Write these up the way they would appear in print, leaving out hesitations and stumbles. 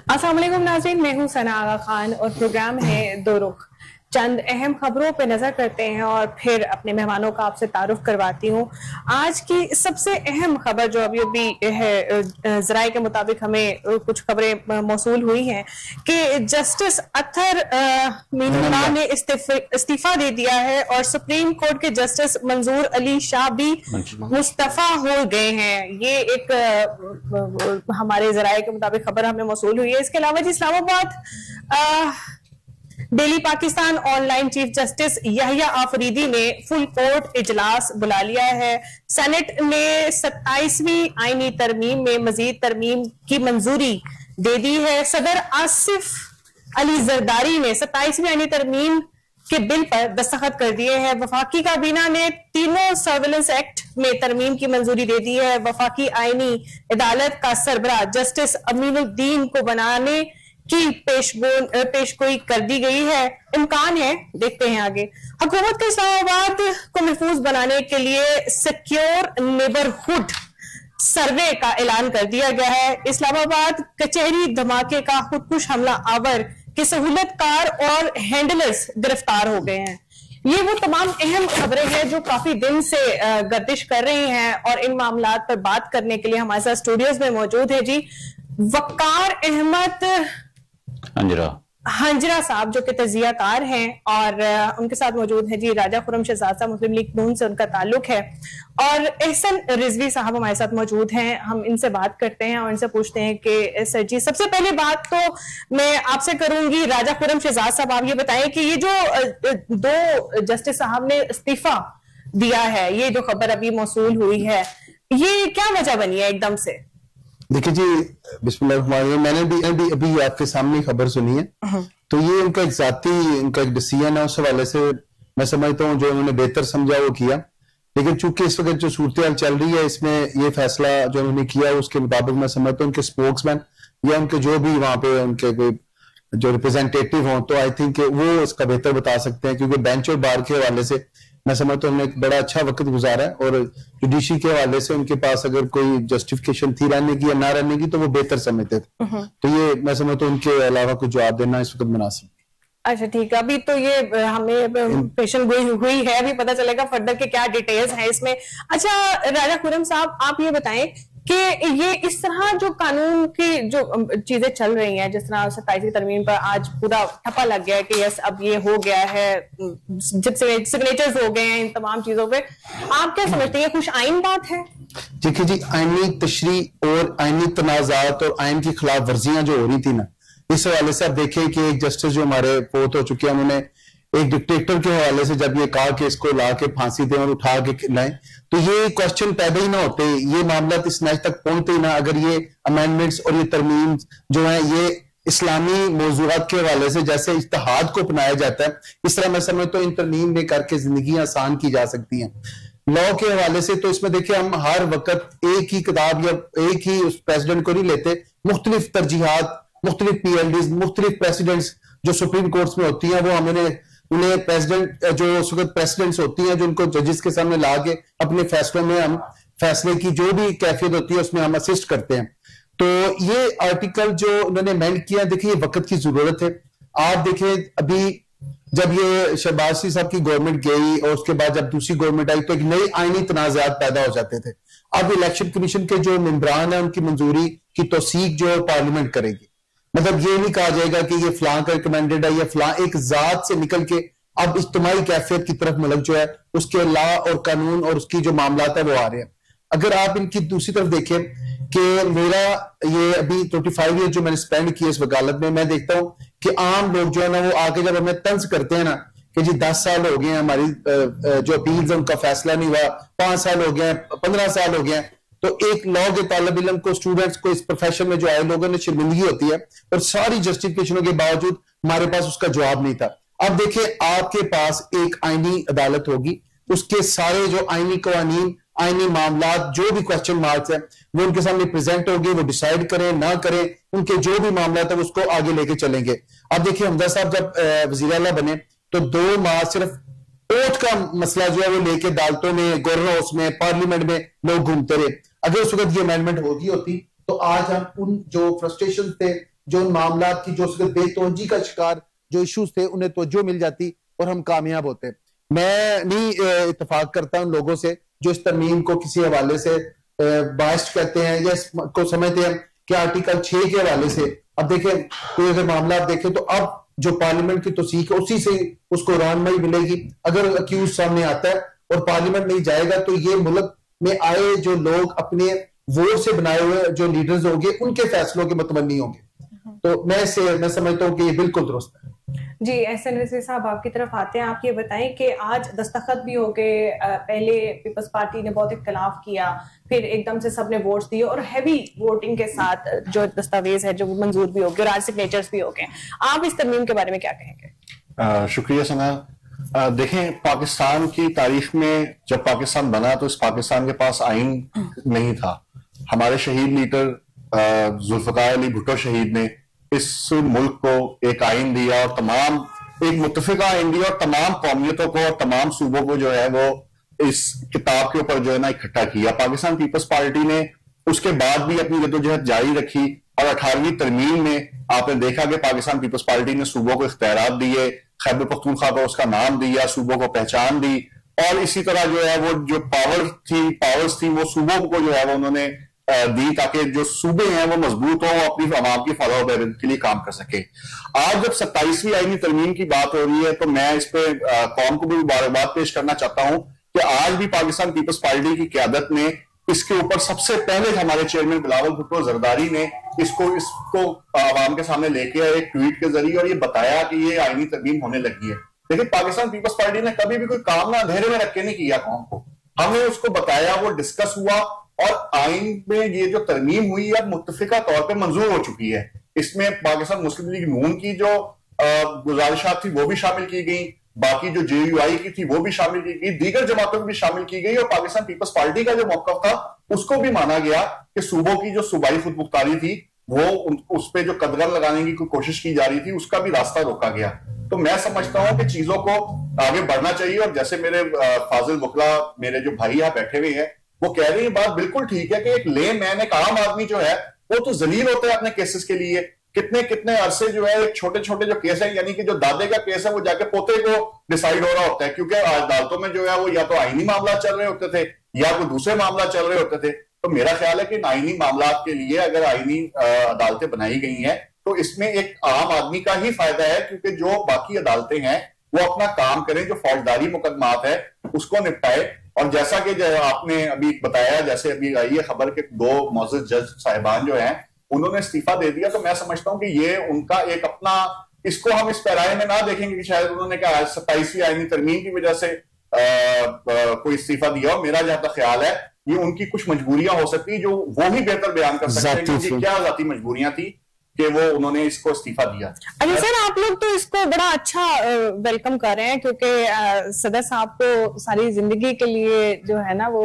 अस्सलाम वालेकुम नाज़रीन, मैं हूं सना आगा खान और प्रोग्राम है दो रुख। चंद अहम खबरों पे नजर करते हैं और फिर अपने मेहमानों का आपसे तारुफ करवाती हूँ। आज की सबसे अहम खबर जो अभी अभी है, जराए के मुताबिक हमें कुछ खबरें मौसूल हुई हैं कि जस्टिस अत्तर मीनुल्लाह ने इस्तीफा दे दिया है और सुप्रीम कोर्ट के जस्टिस मंजूर अली शाह भी मुस्तफा हो गए हैं। ये एक हमारे जराए के मुताबिक खबर हमें मौसूल हुई है। इसके अलावा जी Islamabad Daily Pakistan online chief justice Yahya Afridi ने फुल कोर्ट इजलास बुला लिया है। सेनेट ने 27वीं आईनी तरमीम में मजीद तरमीम की मंजूरी दे दी है। सदर आसिफ अली जरदारी ने 27वीं आईनी तरमीम के बिल पर दस्तखत कर दिए हैं। वफाकी काबीना ने तीनों सर्विलेंस एक्ट में तरमीम की मंजूरी दे दी है। वफाकी आईनी अदालत का सरबराह जस्टिस अमीनुद्दीन को बनाने की पेशगोई कर दी गई है। इम्कान है, देखते हैं आगे। हुकूमत के इस्लामाबाद को महफूज बनाने के लिए सिक्योर नेबरहुड सर्वे का ऐलान कर दिया गया है। इस्लामाबाद कचहरी धमाके का खुदकुश हमला आवर के सहूलतकार और हैंडलर्स गिरफ्तार हो गए हैं। ये वो तमाम अहम खबरें हैं जो काफी दिन से गर्दिश कर रही हैं और इन मामलात पर बात करने के लिए हमारे साथ स्टूडियोज में मौजूद है जी वकार अहमद हंजरा साहब जो कि तजियाकार हैं, और उनके साथ मौजूद है जी राजा खुरम शहजाद साहब, मुस्लिम लीग नून से उनका ताल्लुक है, और एहसन रिजवी साहब हमारे साथ मौजूद हैं। हम इनसे बात करते हैं और इनसे पूछते हैं कि सर जी, सबसे पहले बात तो मैं आपसे करूंगी राजा खुरम शहजाद साहब, आप ये बताएं कि ये जो दो जस्टिस साहब ने इस्तीफा दिया है, ये जो खबर अभी मौसूल हुई है, ये क्या वजह बनी है एकदम से? देखिए जी, बिस्मिल्लाह, मैंने भी अभी आपके सामने खबर सुनी है, तो ये उनका एक जाती उनका एक डिसीजन है। उस हवाले से मैं समझता हूँ जो उन्होंने बेहतर समझा वो किया, लेकिन चूंकि इस वक्त जो सूरत चल रही है इसमें ये फैसला जो उन्होंने किया उसके मुताबिक मैं समझता हूँ उनके स्पोक्समैन या उनके जो भी वहां पे उनके कोई जो रिप्रेजेंटेटिव हों तो आई थिंक वो इसका बेहतर बता सकते हैं, क्योंकि बेंच और बार के हवाले से मैं समझता हूँ उन्होंने एक बड़ा अच्छा वक्त गुजारा है और जुडिशरी के हवाले से उनके पास अगर कोई जस्टिफिकेशन थी रहने की या ना रहने की तो वो बेहतर समझते थे। तो ये मैं समझता हूँ उनके अलावा कुछ जवाब देना इस वक्त मुनासिब। अच्छा ठीक है, अभी तो ये हमें पेशेंट हुई है, अभी पता चलेगा फर्दर के क्या डिटेल्स हैं इसमें। अच्छा राजा खुरम साहब, आप ये बताएं कि ये इस तरह जो कानून की जो चीजें चल रही हैं, जिस तरह 27वीं तरमीम पर आज पूरा ठप्पा लग गया है कि यस अब ये हो गया है, सिग्नेचर्स हो गए हैं इन तमाम चीजों पे, आप क्या समझते हैं, कुछ आइन बात है? देखिए जी, आईनी तशरी और आईनी तनाजात और आइन की खिलाफ वर्जियां जो हो रही थी ना, इस हवाले से आप देखें कि एक जस्टिस जो हमारे फोत हो चुके हैं, उन्होंने एक डिक्टेटर के हवाले से जब ये कहा कि इसको ला के फांसी दें और उठा के लाएं, तो ये क्वेश्चन पैदा ही ना होते, ये मामला इस नच तक पहुंचते ही ना, अगर ये अमेंडमेंट्स और ये तरमीम जो है ये इस्लामी मौजूदात के हवाले से जैसे इज्तिहाद को अपनाया जाता है, इस तरह मैं समझता हूँ इन तरमीम में करके जिंदगी आसान की जा सकती हैं। लॉ के हवाले से तो इसमें देखिए हम हर वक्त एक ही किताब या एक ही उस प्रेसिडेंट को नहीं लेते, मुख्तलिफ तरजीहात, मुख्तलिफ PLDs, मुख्तलिफ प्रेसिडेंट्स जो सुप्रीम कोर्ट्स में होती हैं वो हमें उन्हें प्रेसिडेंट जो उस वक्त प्रेसिडेंट्स होती हैं जो उनको जजेस के सामने ला के अपने फैसलों में हम फैसले की जो भी कैफियत होती है उसमें हम असिस्ट करते हैं। तो ये आर्टिकल जो उन्होंने अमेंड किया, देखिए वक्त की जरूरत है। आप देखिए अभी जब ये शहबाज शरीफ साहब की गवर्नमेंट गई और उसके बाद जब दूसरी गवर्नमेंट आई तो एक नई आईनी तनाजात पैदा हो जाते थे। अब इलेक्शन कमीशन के जो मेंबरान है उनकी मंजूरी की तौसीक जो पार्लियामेंट करेगी, मतलब ये नहीं कहा जाएगा कि ये फलां का रिकमेंडेड है या फलां, एक जात से निकल के अब इज्तिमाई कैफियत की तरफ मुल्क जो है उसके लॉ और कानून और उसकी जो मामलात है वो आ रहे हैं। अगर आप इनकी दूसरी तरफ देखें कि मेरा ये अभी 25 ईयर जो मैंने स्पेंड किया इस वकालत में, मैं देखता हूं कि आम लोग जो है ना वो आके जब हमें तंज करते हैं ना कि जी 10 साल हो गए हैं हमारी जो अपील्स है उनका फैसला नहीं हुआ, 5 साल हो गए, 15 साल हो गए, तो एक लॉ के तालिब इल्म को, स्टूडेंट्स को, इस प्रोफेशन में जो आए लोगों ने शर्मिंदगी होती है और सारी जस्टिफिकेशनों के बावजूद हमारे पास उसका जवाब नहीं था। अब देखिए आपके पास एक आईनी अदालत होगी, उसके सारे जो आईनी कवानीन, आईनी मामलात, जो भी क्वेश्चन मार्क्स है वो उनके सामने प्रेजेंट होंगे, वो डिसाइड करें ना करें, उनके जो भी मामलात है उसको आगे लेके चलेंगे। अब देखिए हमजा साहब जब वजीर आला बने तो 2 माह सिर्फ वोट का मसला जो है वो लेके अदालतों में, गवर्नर हाउस में, पार्लियामेंट में लोग घूमते रहे। अगर उस वक्त ये अमेंडमेंट होती तो आज हम उन जो फ्रस्ट्रेशन थे, जो उन मामला की जो बेतवज्जी का शिकार जो इश्यूज थे उन्हें तवज्जो मिल जाती और हम कामयाब होते। मैं नहीं इत्तेफाक करता उन लोगों से जो इस तरमीम को किसी हवाले से बाइस्ड कहते हैं या इसको समझते हैं कि आर्टिकल 6 के हवाले से। अब देखें कोई अगर मामला आप देखें तो अब जो पार्लियामेंट की तौसीक है उसी से उसको रहनुमाई मिलेगी। अगर अक्यूज सामने आता है और पार्लियामेंट नहीं जाएगा तो ये मुल्क में आए जो लोग अपने वोट से बनाए हुए जो लीडर्स होंगे उनके फैसलों के मुतमन्नी होंगे। तो मैं समझता हूं कि ये बिल्कुल दुरुस्त है। जी, एहसन रज़ी साहब आपकी तरफ आते हैं। आप ये बताएं कि आज दस्तखत भी हो गए, पहले पीपल्स पार्टी ने बहुत इख्तलाफ किया, फिर एकदम से सबने वोट्स दिए और हैवी वोटिंग के साथ जो दस्तावेज है जो मंजूर भी हो गए और आज सिग्नेचर्स भी हो गए। आप इस तरमीम के बारे में क्या कहेंगे? शुक्रिया सना। देखें, पाकिस्तान की तारीख में जब पाकिस्तान बना तो इस पाकिस्तान के पास आइन नहीं था। हमारे शहीद लीडर जुल्फकार अली भुट्टो शहीद ने इस मुल्क को एक आइन दिया और तमाम एक मुत्तफिका आइन दिया और तमाम कौमियतों को और तमाम सूबों को जो है वो इस किताब के ऊपर जो है ना इकट्ठा किया। पाकिस्तान पीपल्स पार्टी ने उसके बाद भी अपनी जद्दोजहद जारी रखी और 18वीं तरमीम में आपने देखा कि पाकिस्तान पीपल्स पार्टी ने सूबों को इख्तियारात दिए, खैबर पख्तूनख्वा को उसका नाम दिया, सूबों को पहचान दी और इसी तरह जो है वो जो पावर्स थी वो सूबों को जो है वो उन्होंने दी ताकि जो सूबे हैं वो मजबूत हो, अपनी आवाम की फलाह के लिए काम कर सके। आज जब 27वीं आईनी तरमीम की बात हो रही है तो मैं इस पे कौम को भी मुबारकबाद पेश करना चाहता हूं कि आज भी पाकिस्तान पीपल्स पार्टी की क़यादत ने इसके ऊपर सबसे पहले हमारे चेयरमैन बिलावल भुट्टो जरदारी ने इसको आवाम के सामने लेके आए एक ट्वीट के जरिए और ये बताया कि ये आईनी तरमीम होने लगी है। लेकिन पाकिस्तान पीपल्स पार्टी ने कभी भी कोई काम ना अंधेरे में रख के नहीं किया कौम को। हमने उसको बताया, वो डिस्कस हुआ और आइन में ये जो तरमीम हुई है मुत्तफिका तौर पे मंजूर हो चुकी है। इसमें पाकिस्तान मुस्लिम लीग नून की जो गुजारिशात थी वो भी शामिल की गई, बाकी जो JUI की थी वो भी शामिल की गई, दीगर जमातों की भी शामिल की गई और पाकिस्तान पीपल्स पार्टी का जो मौक़िफ़ था उसको भी माना गया कि सूबों की जो सूबाई खुद मुख्तारी थी वो उस पर जो कदगन लगाने की कोशिश की जा रही थी उसका भी रास्ता रोका गया। तो मैं समझता हूं कि चीजों को आगे बढ़ना चाहिए और जैसे मेरे फाजिल बुकला मेरे जो भाई यहाँ बैठे हुए हैं वो कह रही है बात बिल्कुल ठीक है कि एक ले मैन एक आम आदमी जो है वो तो जलील होता है अपने केसेस के लिए। कितने कितने अरसे जो है छोटे छोटे जो केस है यानी कि जो दादे का केस है वो जाके पोते को डिसाइड हो रहा होता है, क्योंकि अदालतों में जो है वो या तो आईनी मामला चल रहे होते थे या कोई दूसरे मामला चल रहे होते थे। तो मेरा ख्याल है कि आईनी मामला के लिए अगर आईनी अदालतें बनाई गई हैं तो इसमें एक आम आदमी का ही फायदा है, क्योंकि जो बाकी अदालतें हैं वो अपना काम करें, जो फौजदारी मुकदमात है उसको निपटाए। और जैसा कि आपने अभी बताया, जैसे अभी आई है खबर के 2 मौजूद जज साहिबान जो हैं उन्होंने इस्तीफा दे दिया, तो मैं समझता हूं कि ये उनका एक अपना, इसको हम इस पैराए में ना देखेंगे कि शायद उन्होंने कहा 27वीं आईनी तरमीम की वजह से कोई इस्तीफा दिया। मेरा जहां तक ख्याल है ये उनकी कुछ मजबूरियां हो सकती है जो वो ही बेहतर बयान कर सकते हैं कि क्या जाती मजबूरियां थी कि वो उन्होंने इसको इस्तीफा दिया। अच्छा सर, आप लोग तो इसको बड़ा अच्छा वेलकम कर रहे हैं क्योंकि सदर साहब को सारी जिंदगी के लिए जो है ना वो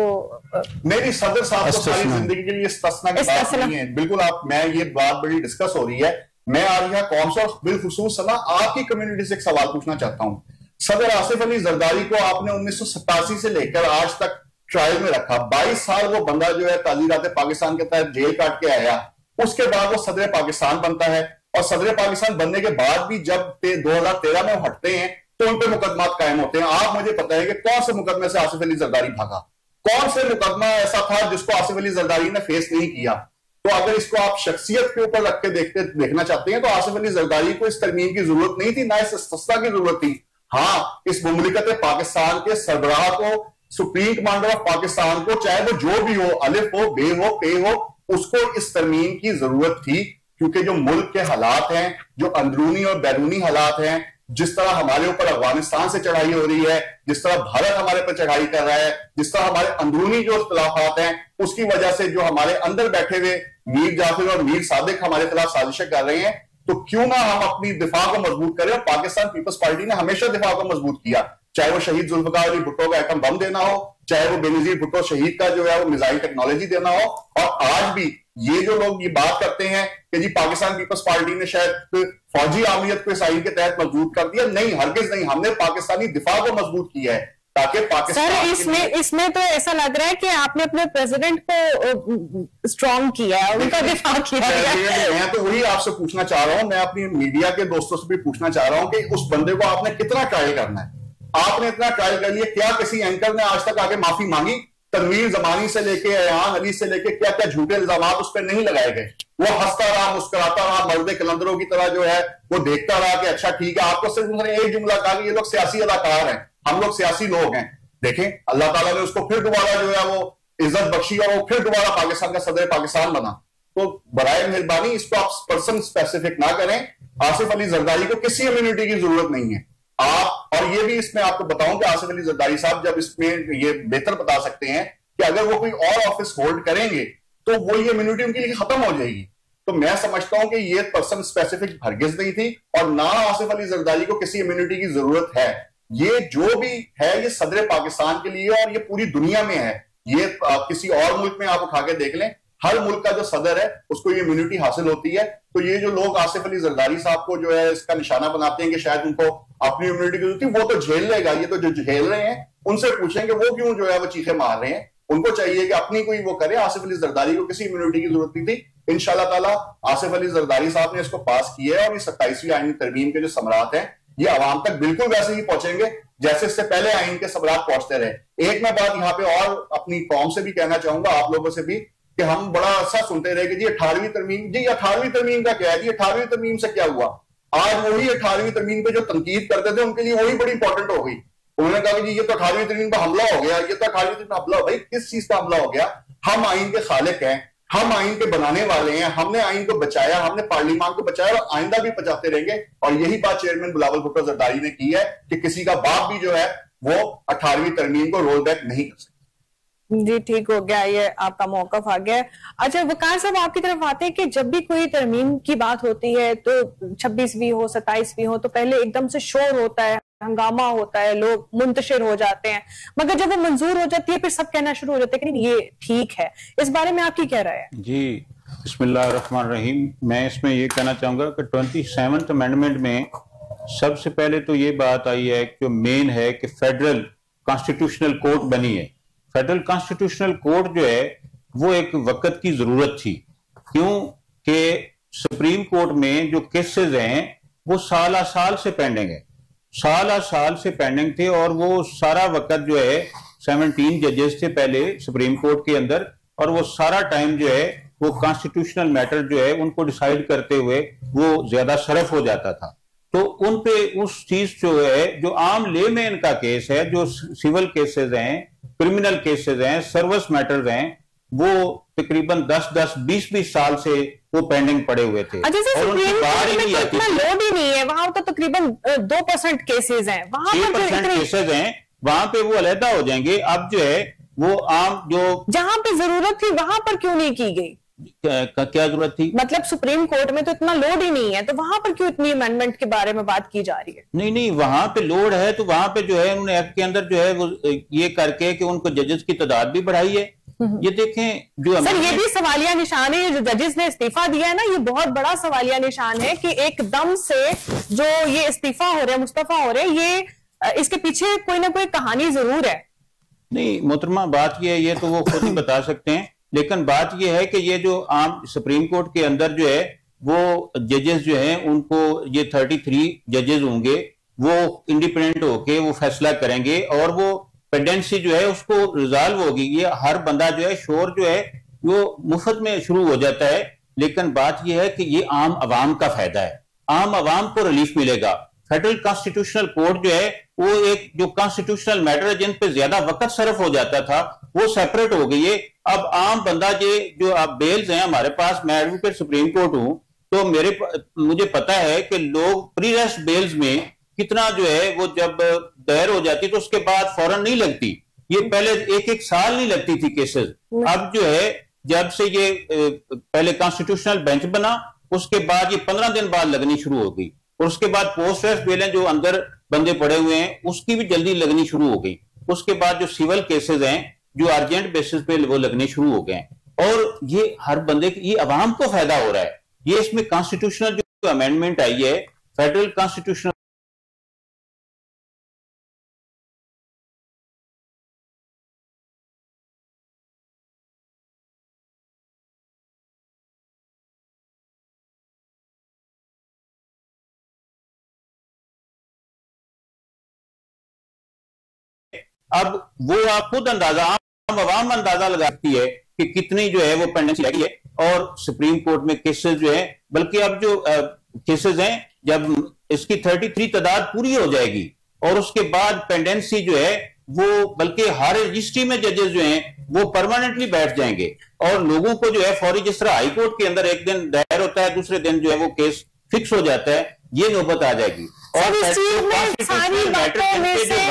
मेरी सदर साहब को सारी जिंदगी के लिए इस्तिस्ना की बात नहीं है, बिल्कुल। आप मैं ये बात बड़ी डिस्कस हो रही है। मैं आज यहाँ कौन सा बिलखुसूस सना आपकी कम्युनिटी से एक सवाल पूछना चाहता हूँ। सदर आसिफ अली जरदारी को आपने 1987 से लेकर आज तक ट्रायल में रखा, 22 साल वो बंदा जो है ताज़ीरात पाकिस्तान के तहत जेल काट के आया, उसके बाद वो सदर पाकिस्तान बनता है और सदर पाकिस्तान बनने के बाद भी जब 2013 में हटते हैं तो उन पर मुकदमात कायम होते हैं। आप मुझे पता है कि कौन से मुकदमे से आसिफ अली जरदारी भागा, कौन से मुकदमा ऐसा था जिसको आसिफ अली जरदारी ने फेस नहीं किया। तो अगर इसको आप शख्सियत के ऊपर रख के देखना चाहते हैं तो आसिफ अली जरदारी को इस तरमीम की जरूरत नहीं थी, ना इस इस्तिस्ना की जरूरत थी। हाँ, इस मुमलिकत पाकिस्तान के सरबराह को, सुप्रीम कमांडर ऑफ पाकिस्तान को, चाहे वो जो भी हो, अलिफ हो, बे हो, पे हो, उसको इस तरमीम की जरूरत थी, क्योंकि जो मुल्क के हालात हैं, जो अंदरूनी और बैरूनी हालात हैं, जिस तरह हमारे ऊपर अफगानिस्तान से चढ़ाई हो रही है, जिस तरह भारत हमारे पर चढ़ाई कर रहा है, जिस तरह हमारे अंदरूनी जो इख्तिलाफात हैं उसकी वजह से जो हमारे अंदर बैठे हुए मीर जाफिर और मीर सादिक हमारे खिलाफ साजिशें कर रहे हैं, तो क्यों ना हम अपनी दिफा को मजबूत करें। और पाकिस्तान पीपल्स पार्टी ने हमेशा दिफा को मजबूत किया, चाहे वो शहीद जुल्फकार अली भुट्टो का एटम बम देना हो, चाहे वो बेनजीर भुट्टो शहीद का जो है वो मिसाइल टेक्नोलॉजी देना हो। और आज भी ये जो लोग ये बात करते हैं कि जी पाकिस्तान पीपल्स पार्टी ने शायद फौजी आमियत को इस आइन के तहत मजबूत कर दिया, नहीं, हरगिज नहीं। हमने पाकिस्तानी दिफा को मजबूत किया है ताकि पाकिस्तान सर इसमें तो ऐसा लग रहा है कि आपने अपने प्रेसिडेंट को स्ट्रॉन्ग किया है, उनका दिफा किया है। मैं तो वही आपसे पूछना चाह रहा हूं, मैं अपनी मीडिया के दोस्तों से भी पूछना चाह रहा हूं कि उस बंदे को आपने कितना ट्रायल करना है? आपने इतना ट्रायल कर लिया, क्या किसी एंकर ने आज तक आगे माफी मांगी? तनवीर जमानी से लेके अयान अली से लेके क्या क्या झूठे इल्जाम उस पर नहीं लगाए गए? वो हंसता रहा, मुस्कुराता रहा, मर्द कलंदरों की तरह जो है वो देखता रहा कि अच्छा ठीक है। आपको सिर्फ उन्होंने एक जुमला कहा कि ये लोग सियासी अदाकार हैं, हम लोग सियासी लोग हैं। देखें, अल्लाह ताला ने उसको फिर दोबारा जो है वो इज्जत बख्शी और वो फिर दोबारा पाकिस्तान का सदर पाकिस्तान बना। तो बराए मेहरबानी इसको आप पर्सन स्पेसिफिक ना करें। आसिफ अली जरदारी को किसी इम्यूनिटी की जरूरत नहीं है। आप और ये भी इसमें आपको बताऊं कि आसिफ अली जरदारी साहब जब इसमें ये बेहतर बता सकते हैं कि अगर वो कोई और ऑफिस होल्ड करेंगे तो वो ये इम्यूनिटी उनके लिए खत्म हो जाएगी। तो मैं समझता हूं कि ये पर्सन स्पेसिफिक हरगिज नहीं थी और ना आसिफ अली जरदारी को किसी इम्यूनिटी की जरूरत है। ये जो भी है ये सदर पाकिस्तान के लिए और ये पूरी दुनिया में है। ये किसी और मुल्क में आप उठा के देख लें, हर मुल्क का जो सदर है उसको ये इम्यूनिटी हासिल होती है। तो ये जो लोग आसिफ अली जरदारी साहब को जो है इसका निशाना बनाते हैं कि शायद उनको अपनी इम्यूनिटी की जरूरत थी, वो तो झेल लेगा। ये तो जो झेल रहे हैं उनसे पूछेंगे वो क्यों जो है वो चीखे मार रहे हैं। उनको चाहिए कि अपनी कोई वो करे। आसिफ अली जरदारी को किसी इम्यूनिटी की जरूरत नहीं थी। इंशाल्लाह ताला आसिफ अली जरदारी साहब ने इसको पास किया है और ये 27वीं आईनी तरमीम के जो समरात हैं ये आवाम तक बिल्कुल वैसे ही पहुंचेंगे जैसे इससे पहले आइन के समरात पहुंचते रहे। एक मैं बात यहाँ पे और अपनी कौम से भी कहना चाहूंगा, आप लोगों से भी, कि हम बड़ा अच्छा सुनते रहे कि जी 18वीं तरमीम, जी 18वीं तरमीम का क्या है, जी 18वीं तरमीम से क्या हुआ? आज वही 18वीं तरमीम पे जो तनकीद करते थे उनके लिए वही बड़ी इंपॉर्टेंट हो गई। उन्होंने कहा कि जी ये तो 18वीं तरमीम पर हमला हो गया, ये तो 18वीं तरमीम पर हमला हो। भाई किस चीज का हमला हो गया? हम आइन के खालिक हैं, हम आइन के बनाने वाले हैं, हमने आइन को बचाया, हमने पार्लियामान को बचाया और आइंदा भी बचाते रहेंगे। और यही बात चेयरमैन बिलावल भुट्टो जरदारी ने की है कि किसी का बाप भी जो है वो 18वीं तरमीम को रोल बैक नहीं कर सकता। जी ठीक हो गया, ये आपका मौकफ आ गया। अच्छा वकार साहब, आपकी तरफ आते हैं कि जब भी कोई तरमीम की बात होती है तो 26वीं हो 27वीं हो तो पहले एकदम से शोर होता है, हंगामा होता है, लोग मुंतशिर हो जाते हैं, मगर जब वो मंजूर हो जाती है फिर सब कहना शुरू हो जाते हैं कि नहीं ये ठीक है। इस बारे में आपकी क्या राय है? जी बिस्मिल्लाहिर्रहमानिर्रहीम। मैं इसमें ये कहना चाहूंगा कि 27th अमेंडमेंट में सबसे पहले तो ये बात आई है जो मेन है कि फेडरल कॉन्स्टिट्यूशनल कोर्ट बनी है। फेडरल कॉन्स्टिट्यूशनल कोर्ट जो है वो एक वक्त की जरूरत थी, क्यों कि सुप्रीम कोर्ट में जो केसेस हैं वो साल से पेंडिंग है, साल से पेंडिंग थे और वो सारा वक्त जो है 17 जजेस थे पहले सुप्रीम कोर्ट के अंदर और वो सारा टाइम जो है वो कॉन्स्टिट्यूशनल मैटर जो है उनको डिसाइड करते हुए वो ज्यादा सरफ हो जाता था। तो उन पे उस चीज जो है जो आम लेमैन का केस है, जो सिविल केसेस हैं, क्रिमिनल केसेस हैं, सर्विस मैटर्स हैं, वो तकरीबन 10-10, 20-20 साल से वो पेंडिंग पड़े हुए थे और उनकी बाहर ही नहीं आती थी। लोड ही नहीं है वहां, तो तकरीबन 2% केसेस हैं, वहां पर 6% केसेस हैं, वहां पे वो अलहदा हो जाएंगे। अब जो है वो आम जो जहां पे जरूरत थी वहां पर क्यों नहीं की गई? क्या जरूरत थी? मतलब सुप्रीम कोर्ट में तो इतना लोड ही नहीं है, तो वहां पर क्यों इतनी अमेंडमेंट के बारे में बात की जा रही है? नहीं, वहां पे लोड है तो वहां पे जो है उन्होंने एक्ट के अंदर जो है वो ये करके कि उनको जजेस की तादाद भी बढ़ाई है। ये देखें जो सर ये भी सवालिया निशान है, जो जजेस ने इस्तीफा दिया है ना, ये बहुत बड़ा सवालिया निशान है कि एकदम से जो ये इस्तीफा हो रहे हैं, मुस्तफा हो रहे हैं, ये इसके पीछे कोई ना कोई कहानी जरूर है। नहीं मोहतरमा, बात ये है, ये तो वो खुद ही बता सकते हैं, लेकिन बात यह है कि ये जो आम सुप्रीम कोर्ट के अंदर जो है वो जजेस जो हैं उनको ये 33 जजेस होंगे, वो इंडिपेंडेंट होके वो फैसला करेंगे और वो पेंडेंसी जो है उसको रिजॉल्व होगी। ये हर बंदा जो है शोर जो है वो मुफ्त में शुरू हो जाता है, लेकिन बात यह है कि ये आम आवाम का फायदा है, आम आवाम को रिलीफ मिलेगा। फेडरल कॉन्स्टिट्यूशनल कोर्ट जो है वो एक जो कॉन्स्टिट्यूशनल मैटर जिन पे ज्यादा वक्त सरफ हो जाता था वो सेपरेट हो गई है। अब आम बंदा जो आप बेल्स हैं हमारे पास, मैं एडवोकेट सुप्रीम कोर्ट हूं, तो मुझे पता है कि लोग प्री रेस्ट बेल्स में कितना जो है वो जब दायर हो जाती तो उसके बाद फौरन नहीं लगती। ये पहले एक साल नहीं लगती थी केसेस, अब जो है जब से ये पहले कॉन्स्टिट्यूशनल बेंच बना उसके बाद ये 15 दिन बाद लगनी शुरू हो गई और उसके बाद पोस्ट रेस्ट बेलें जो अंदर बंदे पड़े हुए हैं उसकी भी जल्दी लगनी शुरू हो गई। उसके बाद जो सिविल केसेस हैं जो अर्जेंट बेसिस पे वो लगने शुरू हो गए और ये हर बंदे की, ये अवाम को फायदा हो रहा है। ये इसमें कॉन्स्टिट्यूशनल जो अमेंडमेंट आई है फेडरल कॉन्स्टिट्यूशनल अब वो आप खुद अंदाजा, आम अंदाजा लगाती है कि कितनी जो है वो पेंडेंसी लगी है, और सुप्रीम कोर्ट में केसेस जो है, बल्कि अब जो केसेस हैं, जब इसकी 33 तादाद पूरी हो जाएगी और उसके बाद पेंडेंसी जो है वो, बल्कि हर रजिस्ट्री में जजेस जो हैं वो परमानेंटली बैठ जाएंगे, और लोगों को जो है फौरी, जिस तरह हाई कोर्ट के अंदर एक दिन दायर होता है, दूसरे दिन जो है वो केस फिक्स हो जाता है, ये नौबत आ जाएगी। और जो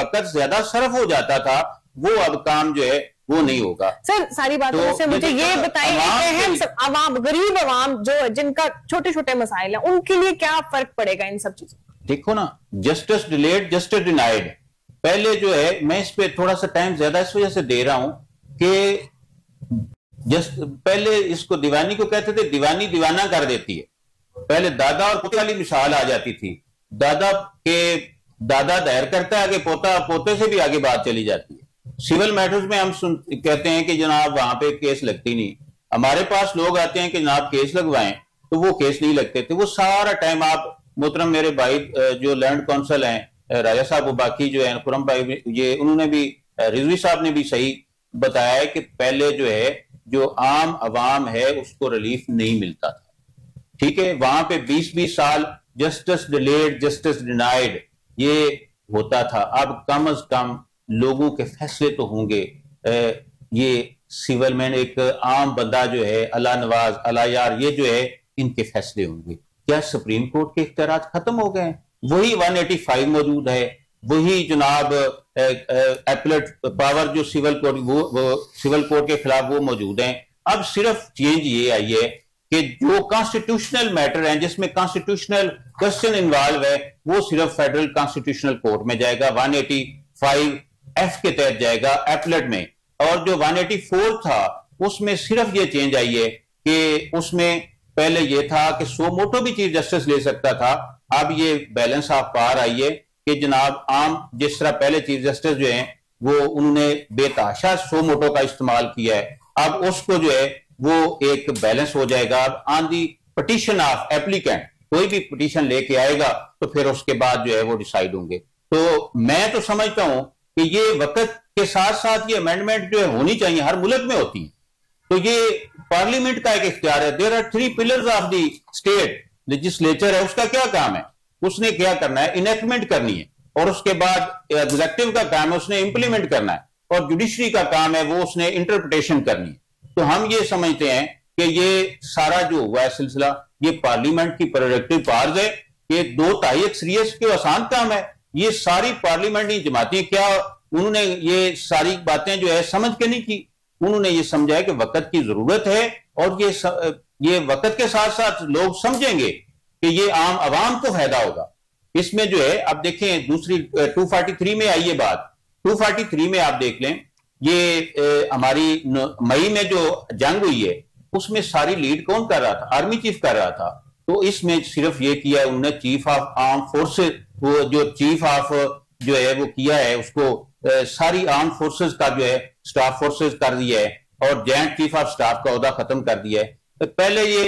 वक्त ज्यादा सर्फ हो जाता था वो अब काम जो है वो नहीं होगा। सर सारी बातों में से मुझे ये बताइए, अवाम, गरीब अवाम जो, जिनका छोटे छोटे मसाइल है, उनके लिए क्या फर्क पड़ेगा इन सब चीजों? देखो ना, जस्टिस डिलेड जस्टिस डिनाइड, पहले जो है, मैं इस पे थोड़ा सा टाइम ज्यादा इस वजह से दे रहा हूं कि पहले इसको दीवानी को कहते थे, दीवानी दीवाना कर देती है। पहले दादा और पोते वाली मिसाल आ जाती थी, दादा दायर करता है, आगे पोता, पोते से भी आगे बात चली जाती है। सिविल मैटर्स में हम कहते हैं कि जनाब वहां पे केस लगती नहीं, हमारे पास लोग आते हैं कि जनाब केस लगवाएं, तो वो केस नहीं लगते थे। वो सारा टाइम, आप मोहतरम मेरे भाई जो लैंड काउंसिल हैं राजा साहब, वो बाकी जो है खुरम भाई, ये उन्होंने भी, रिजवी साहब ने भी सही बताया है कि पहले जो है, जो आम अवाम है उसको रिलीफ नहीं मिलता था, ठीक है। वहां पे 20-20 साल जस्टिस डिलेड जस्टिस डिनाइड ये होता था। अब कम अज कम लोगों के फैसले तो होंगे। ये सिविल मैन, एक आम बंदा जो है, अला नवाज, अला यार, ये जो है इनके फैसले होंगे। क्या सुप्रीम कोर्ट के इख्तियारात खत्म हो गए? वही 185 मौजूद है, वही जनाब एपलेट पावर जो सिविल कोर्ट, वो सिविल कोर्ट के खिलाफ वो मौजूद हैं। अब सिर्फ चेंज ये आई है कि जो कॉन्स्टिट्यूशनल मैटर है, जिसमें कॉन्स्टिट्यूशनल क्वेश्चन इन्वॉल्व है, वो सिर्फ फेडरल कॉन्स्टिट्यूशनल कोर्ट में जाएगा, 185F के तहत जाएगा एपलेट में। और जो 184 था उसमें सिर्फ ये चेंज आई है कि उसमें पहले ये था कि सो मोटो भी चीफ जस्टिस ले सकता था, अब ये बैलेंस ऑफ पावर आई है कि जनाब आम, जिस तरह पहले चीफ जस्टिस जो हैं वो उन्होंने बेतहाशा सो मोटो का इस्तेमाल किया है, अब उसको जो है वो एक बैलेंस हो जाएगा। अब on the petition of applicant, कोई भी पिटीशन लेके आएगा तो फिर उसके बाद जो है वो डिसाइड होंगे। तो मैं तो समझता हूं कि ये वक्त के साथ साथ ये अमेंडमेंट जो है होनी चाहिए, हर मुल्क में होती है। तो ये पार्लियामेंट का एक इख्तियार है। There are 3 pillars of the state. Legislature है, उसका क्या काम है? उसने क्या करना है? इनेक्टमेंट करनी है, और उसके बाद एग्जीक्यूटिव का काम है उसने इंप्लीमेंट करना है, और जुडिशरी का काम है वो उसने इंटरप्रिटेशन करनी है। तो हम ये समझते हैं कि ये सारा जो हुआ है सिलसिला, ये पार्लियामेंट की प्रेरोगेटिव पावर्स है। ये 2/3 अक्सरियत के आसान काम है। ये सारी पार्लियामेंटी जमातें, क्या उन्होंने ये सारी बातें जो है समझ के नहीं की? उन्होंने ये समझा है कि वक्त की जरूरत है, और ये वक्त के साथ साथ लोग समझेंगे कि ये आम आवाम को फायदा होगा इसमें जो है। अब देखें दूसरी 243 में आई ये बात, 243 में आप देख लें, ये हमारी मई में जो जंग हुई है उसमें सारी लीड कौन कर रहा था? आर्मी चीफ कर रहा था। तो इसमें सिर्फ ये किया उन्होंने, चीफ ऑफ आर्म फोर्सेस, वो जो चीफ ऑफ जो है वो किया है, उसको सारी आर्म फोर्सेस का जो है स्टाफ फोर्सेस कर दिया है, और जॉइंट चीफ ऑफ स्टाफ का ओहदा खत्म कर दिया है। तो पहले ये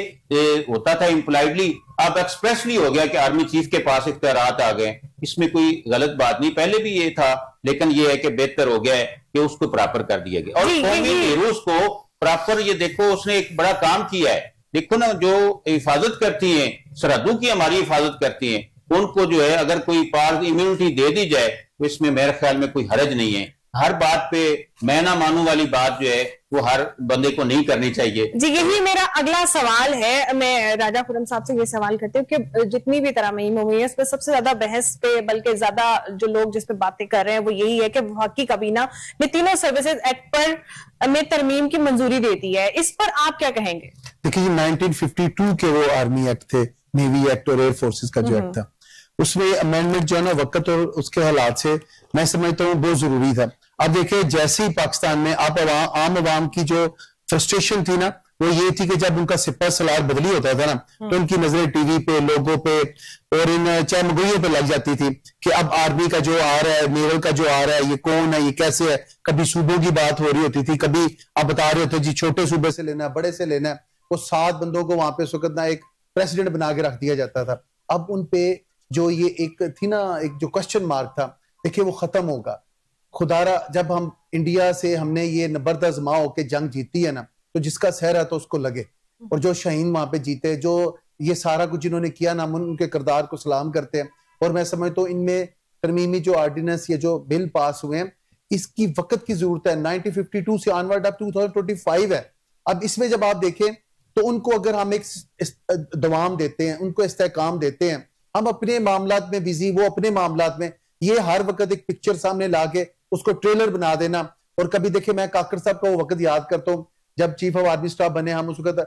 होता था इम्प्लाइडली, अब एक्सप्रेसली हो गया कि आर्मी चीफ के पास इख्तियारात आ गए। इसमें कोई गलत बात नहीं, पहले भी ये था, लेकिन ये है कि बेहतर हो गया है कि उसको प्रॉपर कर दिया गया। और कौमी हीरोज को प्रॉपर, ये देखो उसने एक बड़ा काम किया है। देखो ना, जो हिफाजत करती हैं, सरहदों की हमारी हिफाजत करती हैं, उनको जो है अगर कोई पार इम्यूनिटी दे दी जाए तो इसमें मेरे ख्याल में कोई हरज नहीं है। हर बात पे मैं ना मानू वाली बात जो है वो हर बंदे को नहीं करनी चाहिए। जी, यही मेरा अगला सवाल है। मैं राजा खुरम साहब से ये सवाल करती हूँ कि जितनी भी तरामीम हुई है, इस पे सबसे ज्यादा बहस पे, बल्कि ज्यादा जो लोग जिस पे बातें कर रहे हैं वो यही है कि वफाकी काबीना ने तीनों सर्विसेज एक्ट पर में तरमीम की मंजूरी देती है। इस पर आप क्या कहेंगे? देखिए 1952 के वो आर्मी एक्ट थे, नेवी एक्ट और एयर फोर्सेस का जो एक्ट था, उसमें अमेंडमेंट जो है ना वक्त और उसके हालात से मैं समझता हूँ बहुत जरूरी था। अब देखिए जैसे ही पाकिस्तान में आप आम आवाम की जो फ्रस्ट्रेशन थी ना, वो ये थी कि जब उनका सिपा सलार बदली होता था ना, तो उनकी नजरें टीवी पे, लोगों पे और इन चाहे मगोइयों पे लग जाती थी कि अब आर्मी का जो आ रहा है, नेवल का जो आ रहा है, ये कौन है, ये कैसे है। कभी सूबों की बात हो रही होती थी, कभी आप बता रहे होते जी छोटे सूबे से लेना है, बड़े से लेना है। वो 7 बंदों को वहां पे उस वक्त ना एक प्रेसिडेंट बना के रख दिया जाता था। अब उन पे जो ये एक थी ना, एक जो क्वेश्चन मार्क था, देखिए वो खत्म होगा। खुदारा जब हम इंडिया से हमने ये नबर्द आजमा होके जंग जीती है ना, तो जिसका सहर है तो उसको लगे। और जो शहीन वहां पे जीते, जो ये सारा कुछ जिन्होंने किया ना, हम उनके किरदार को सलाम करते हैं। और मैं समझता हूँ इनमें तरमीमी जो ऑर्डिनेंस, ये जो बिल पास हुए हैं, इसकी वक्त की जरूरत है। 1952 से ऑनवर्ड अब 2025 है। अब इसमें जब आप देखें तो उनको अगर हम एक दवाम देते हैं, उनको इस्तेहकाम देते हैं, हम अपने मामलात में बिजी, वो अपने मामलात में, ये हर वक्त एक पिक्चर सामने ला के उसको ट्रेलर बना देना। और कभी देखे, मैं काकर साहब का वो वक्त याद करता हूँ जब चीफ ऑफ आर्मी स्टाफ बने, हम उस वक्त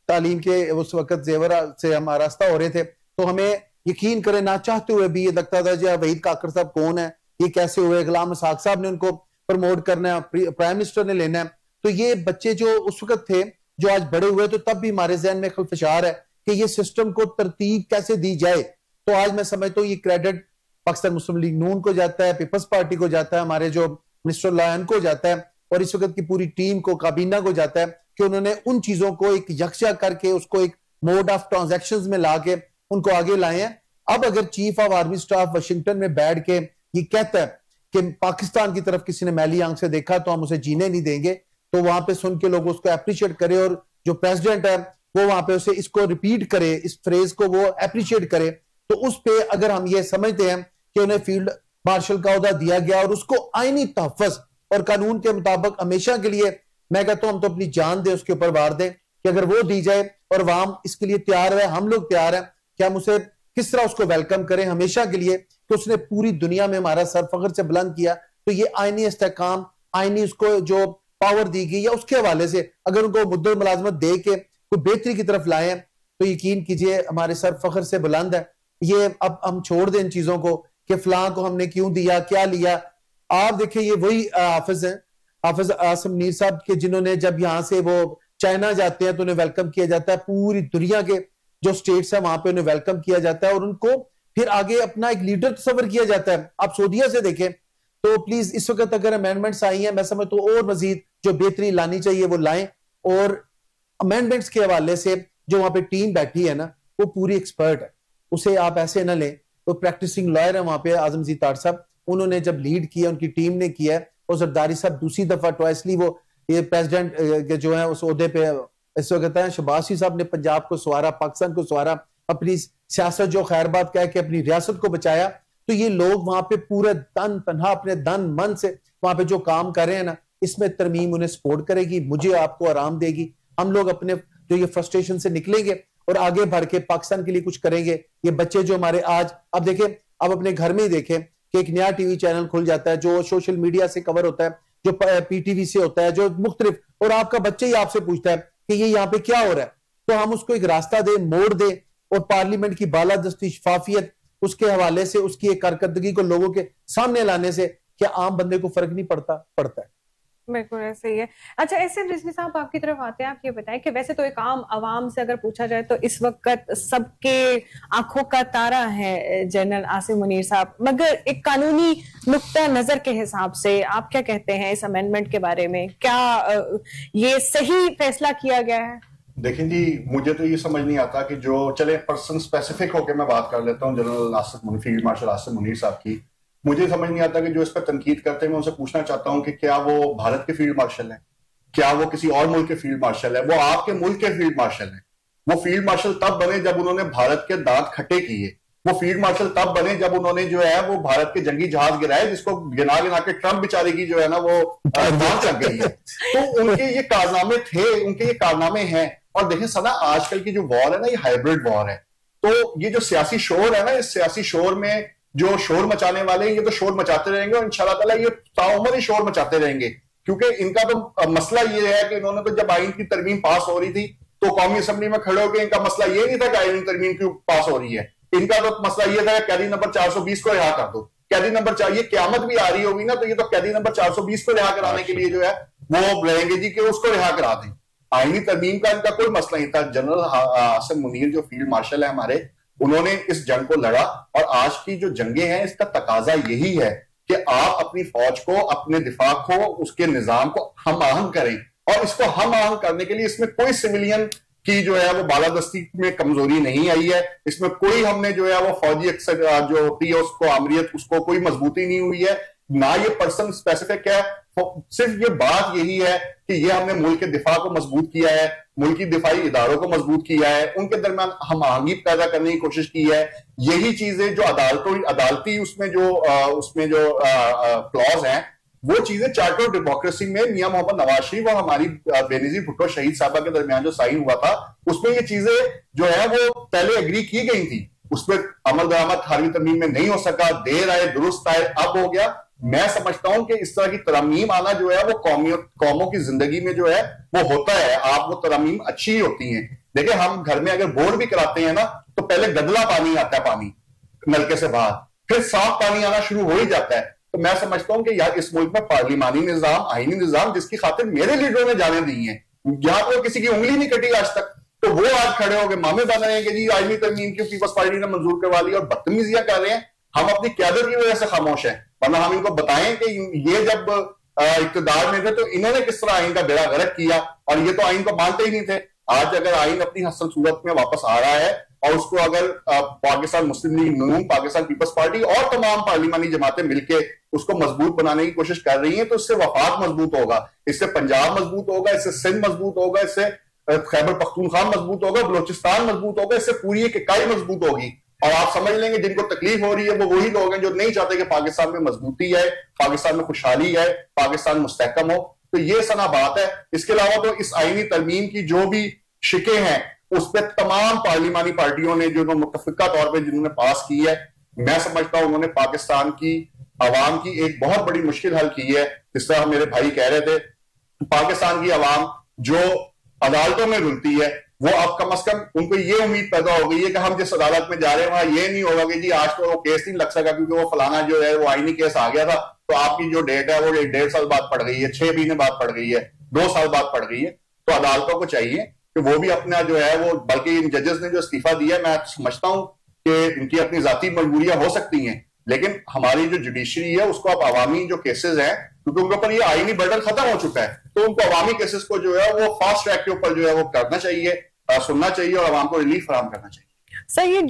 तालीम के उस वक्त जेवर से हम आरास्ता हो रहे थे, तो हमें यकीन करें ना चाहते हुए भी ये लगता था जी वहीद काकर साहब कौन है, ये कैसे हुए, गुलाम इसाक साहब ने उनको प्रमोट करना है, प्राइम मिनिस्टर ने लेना है। तो ये बच्चे जो उस वक्त थे, जो आज बड़े हुए, तो तब भी हमारे जहन में खलफशार है कि ये सिस्टम को तरतीब कैसे दी जाए। तो आज मैं समझता हूँ ये क्रेडिट पाकिस्तान मुस्लिम लीग नून को जाता है, पीपल्स पार्टी को जाता है, हमारे जो मिनिस्टर लायन को जाता है, और इस वक्त की पूरी टीम को, काबीना को जाता है कि उन्होंने उन चीजों को एक यकजा करके उसको एक मोड ऑफ ट्रांजैक्शंस में ला के उनको आगे लाए हैं। अब अगर chief of army staff Washington में बैठ के ये कहता है कि पाकिस्तान की तरफ किसी ने मैली आंख से देखा तो हम उसे जीने नहीं देंगे, तो वहां पे सुन के लोग उसको अप्रिशिएट करे, और जो प्रेसिडेंट है वो वहां पे उसे इसको रिपीट करे, इस फ्रेज को वो अप्रिशिएट करे, तो उस पे अगर हम ये समझते हैं कि उन्हें फील्ड मार्शल का ओहदा दिया गया और उसको आईनी तहफ़्फ़ुज़ और कानून के मुताबिक हमेशा के लिए, मैं कहता हूं हम तो अपनी जान दें उसके ऊपर वार दें कि अगर वो दी जाए और वाम इसके लिए तैयार है, हम लोग तैयार हैं कि हम उसे किस तरह उसको वेलकम करें हमेशा के लिए कि उसने पूरी दुनिया में हमारा सर फख्र से बुलंद किया। तो ये आईनी इस्तेहकाम, आईनी उसको जो पावर दी गई या उसके हवाले से अगर उनको मुद्दत मुलाजमत दे के कोई बेहतरी की तरफ लाए तो यकीन कीजिए हमारे सर फख्र से बुलंद है। ये अब हम छोड़ दें इन चीजों को कि फलां को हमने क्यों दिया, क्या लिया। आप देखिए ये वही हाफिज हैं, हाफिज आसिम मुनीर साहब के, जिन्होंने जब यहाँ से वो चाइना जाते हैं तो उन्हें वेलकम किया जाता है, पूरी दुनिया के जो स्टेट्स है वहां पे उन्हें वेलकम किया जाता है और उनको फिर आगे अपना एक लीडर तस्वर किया जाता है। आप सऊदीया से देखें तो प्लीज इस वक्त अगर अमेंडमेंट्स आई हैं, मैं समझता हूं और मजीद जो बेहतरी लानी चाहिए वो लाएं। और अमेंडमेंट्स के हवाले से जो वहां पे टीम बैठी है ना, वो पूरी एक्सपर्ट है, उसे आप ऐसे ना लें। वो प्रैक्टिसिंग लॉयर है वहां पे आजमजी तार साहब, उन्होंने जब लीड किया, उनकी टीम ने किया है। और जरदारी साहब दूसरी दफा ट्वाइसली वो ये प्रेसिडेंट के जो है उस ओहदे पे इस वक्त है। शहबाज साहब ने पंजाब को सवारा, पाकिस्तान को सवारा, अपनी सियासत जो खैर बात कह के अपनी रियासत को बचाया। तो ये लोग वहां पे पूरे तन तनहा अपने धन मन से वहां पे जो काम कर रहे हैं ना, इसमें तरमीम उन्हें सपोर्ट करेगी, मुझे आपको आराम देगी। हम लोग अपने जो ये फ्रस्ट्रेशन से निकलेंगे और आगे बढ़ के पाकिस्तान के लिए कुछ करेंगे। ये बच्चे जो हमारे आज, अब देखें, अब अपने घर में ही देखें कि एक नया टीवी चैनल खुल जाता है जो सोशल मीडिया से कवर होता है, जो पीटीवी से होता है, जो मुख्तलिफ, और आपका बच्चे ही आपसे पूछता है कि ये यहाँ पे क्या हो रहा है, तो हम उसको एक रास्ता दें, मोड़ दें। और पार्लियामेंट की बालादस्ती, शफाफियत, उसके हवाले से उसकी एक कारकर्दगी को लोगों के सामने लाने से क्या आम बंदे को फर्क नहीं पड़ता? पड़ता है। बिल्कुल ऐसे ही है। अच्छा, ऐसे रिजवी साहब आपकी तरफ आते हैं, आप ये बताएं कि वैसे तो एक आम आवाम से अगर पूछा जाए तो इस वक्त सबके आंखों का तारा है जनरल आसिम मुनीर साहब, मगर एक कानूनी नुक्ता नजर के हिसाब से आप क्या कहते हैं इस अमेंडमेंट के बारे में? क्या ये सही फैसला किया गया है? देखें जी, मुझे तो ये समझ नहीं आता कि जो, चले पर्सन स्पेसिफिक होकर मैं बात कर लेता हूँ general Asim, field marshal Asim Munir साहब की, मुझे समझ नहीं आता कि जो इस पर तनकीद करते हैं, मैं उनसे पूछना चाहता हूं कि क्या वो भारत के फील्ड मार्शल हैं, क्या वो किसी और मुल्क के फील्ड मार्शल है? वो आपके मुल्क के फील्ड मार्शल हैं। वो फील्ड मार्शल तब बने जब उन्होंने भारत के दांत खट्टे किए। वो फील्ड मार्शल तब बने जब उन्होंने जो है वो भारत के जंगी जहाज गिराए, जिसको गिना गिना के ट्रंप बेचारे की जो है ना वो बात चल गई है। तो उनके ये कारनामे थे, उनके ये कारनामे हैं। और देखें सदा आजकल की जो वॉर है ना, ये हाइब्रिड वॉर है। तो ये जो सियासी शोर है ना, इस सियासी शोर में जो शोर मचाने वाले हैं, ये तो शोर मचाते रहेंगे और इंशाल्लाह ताला ये ताउम्र ही शोर मचाते रहेंगे। क्योंकि इनका तो मसला ये है कि इन्होंने तो जब आइन की तरमीम पास हो रही थी तो कौमी असेंबली में खड़े होकर इनका मसला ये नहीं था कि आइन की तरमीम क्यों पास हो रही है। इनका तो मसला ये था कि कैदी नंबर 420 को रिहा कर दो। कैदी नंबर 4, ये क्यामत भी आ रही होगी ना, तो ये तो कैदी नंबर 420 को रिहा कराने के लिए जो है वो रहेंगे जी कि उसको रिहा करा दें। आईनी तरमीम का इनका कोई मसला नहीं था। जनरल आसिम मुनीर जो फील्ड मार्शल है हमारे, उन्होंने इस जंग को लड़ा। और आज की जो जंगें हैं, इसका तकाजा यही है कि आप अपनी फौज को, अपने दिफा को, उसके निजाम को हम आहंग करें। और इसको हम आहंग करने के लिए इसमें कोई सिविलियन की जो है वो बालादस्ती में कमजोरी नहीं आई है। इसमें कोई हमने जो है वो फौजी अक्सर जो होती है उसको आमरीत, उसको कोई मजबूती नहीं हुई है। ना ये पर्सन स्पेसिफिक है, सिर्फ ये बात यही है कि ये हमने मुल्क के दिफा को मजबूत किया है, मुल्की दिफाई इदारों को मजबूत किया है, उनके दरमियान हम आहंगी पैदा करने की कोशिश की है। यही चीजें जो अदालती उसमें जो क्लॉज हैं, वो चीजें चार्टर ऑफ डेमोक्रेसी में मियां मोहम्मद नवाज शरीफ और हमारी बेनजीर भुट्टो शहीद साहबा के दरमियान जो साइन हुआ था, उसमें ये चीजें जो है वो पहले एग्री की गई थी। उस पर अमल दरामद 18वीं तरमीम में नहीं हो सका, देर आए दुरुस्त आए, अब हो गया। मैं समझता हूं कि इस तरह की तरमीम आना जो है वो कौमों की जिंदगी में जो है वो होता है। आप वो तरमीम अच्छी ही होती हैं। देखिए, हम घर में अगर बोर भी कराते हैं ना, तो पहले गदला पानी आता है, पानी नलके से बाहर, फिर साफ पानी आना शुरू हो ही जाता है। तो मैं समझता हूं कि यार इस मुल्क में पार्लिमानी निजाम, आईनी निजाम, जिसकी खातिर मेरे लीडरों ने जाने दी है, यहां पर किसी की उंगली नहीं कटी आज तक, तो वो आज खड़े होकर मामे बन रहे हैं कि जी आईनी तरमीम की पीपल्स पार्टी ने मंजूर करवा ली, और बदतमीजियां कर रहे हैं। हम अपनी क्यादत की वजह से खामोश हैं, वरना हम इनको बताएं कि ये जब इक्तदार में थे तो इन्होंने किस तरह आइन का बेड़ा गर्क किया, और ये तो आइन को मानते ही नहीं थे। आज अगर आइन अपनी हसन सूरत में वापस आ रहा है और उसको अगर पाकिस्तान मुस्लिम लीग नून, पाकिस्तान पीपल्स पार्टी और तमाम पार्लिमानी जमातें मिलकर उसको मजबूत बनाने की कोशिश कर रही हैं, तो इससे वफाक मजबूत होगा, इससे पंजाब मजबूत होगा, इससे सिंध मजबूत होगा, इससे खैबर पख्तूनख्वा मजबूत होगा, बलोचिस्तान मजबूत होगा, इससे पूरी एक इकाई मजबूत होगी। और आप समझ लेंगे जिनको तकलीफ हो रही है वो वही लोग हैं जो नहीं चाहते कि पाकिस्तान में मजबूती है, पाकिस्तान में खुशहाली है, पाकिस्तान मुस्तहकम हो। तो ये सना बात है। इसके अलावा तो इस आईनी तरमीम की जो भी शिके हैं, उस पर तमाम पार्लिमानी पार्टियों ने जो मुतफिका तौर पर जिन्होंने पास की है, मैं समझता हूं उन्होंने पाकिस्तान की आवाम की एक बहुत बड़ी मुश्किल हल की है। जिस तरह मेरे भाई कह रहे थे, पाकिस्तान की आवाम जो अदालतों में रुलती है, वो अब कम से कम उनको ये उम्मीद पैदा हो गई है कि हम जिस अदालत में जा रहे हैं वहां ये नहीं होगा कि जी आज तो वो केस नहीं लग सका क्योंकि वो फलाना जो है वो आईनी केस आ गया था, तो आपकी जो डेट है वो 1.5 साल बाद पड़ गई है, 6 महीने बाद पड़ गई है, 2 साल बाद पड़ गई है। तो अदालतों को चाहिए कि वो भी अपना जो है वो, बल्कि इन जजेस ने जो इस्तीफा दिया है, मैं समझता हूं कि इनकी अपनी जाती मजबूरियां हो सकती हैं, लेकिन हमारी जो जुडिशरी है उसको अब अवामी जो केसेस हैं, क्योंकि उनके ऊपर ये आईनी बर्डन खत्म हो चुका है, तो उनको अवामी केसेस को जो है वो फास्ट ट्रैक के ऊपर जो है वो करना चाहिए, सुनना चाहिए और आवाम को रिलीफ फराहम करना चाहिए। सर, ये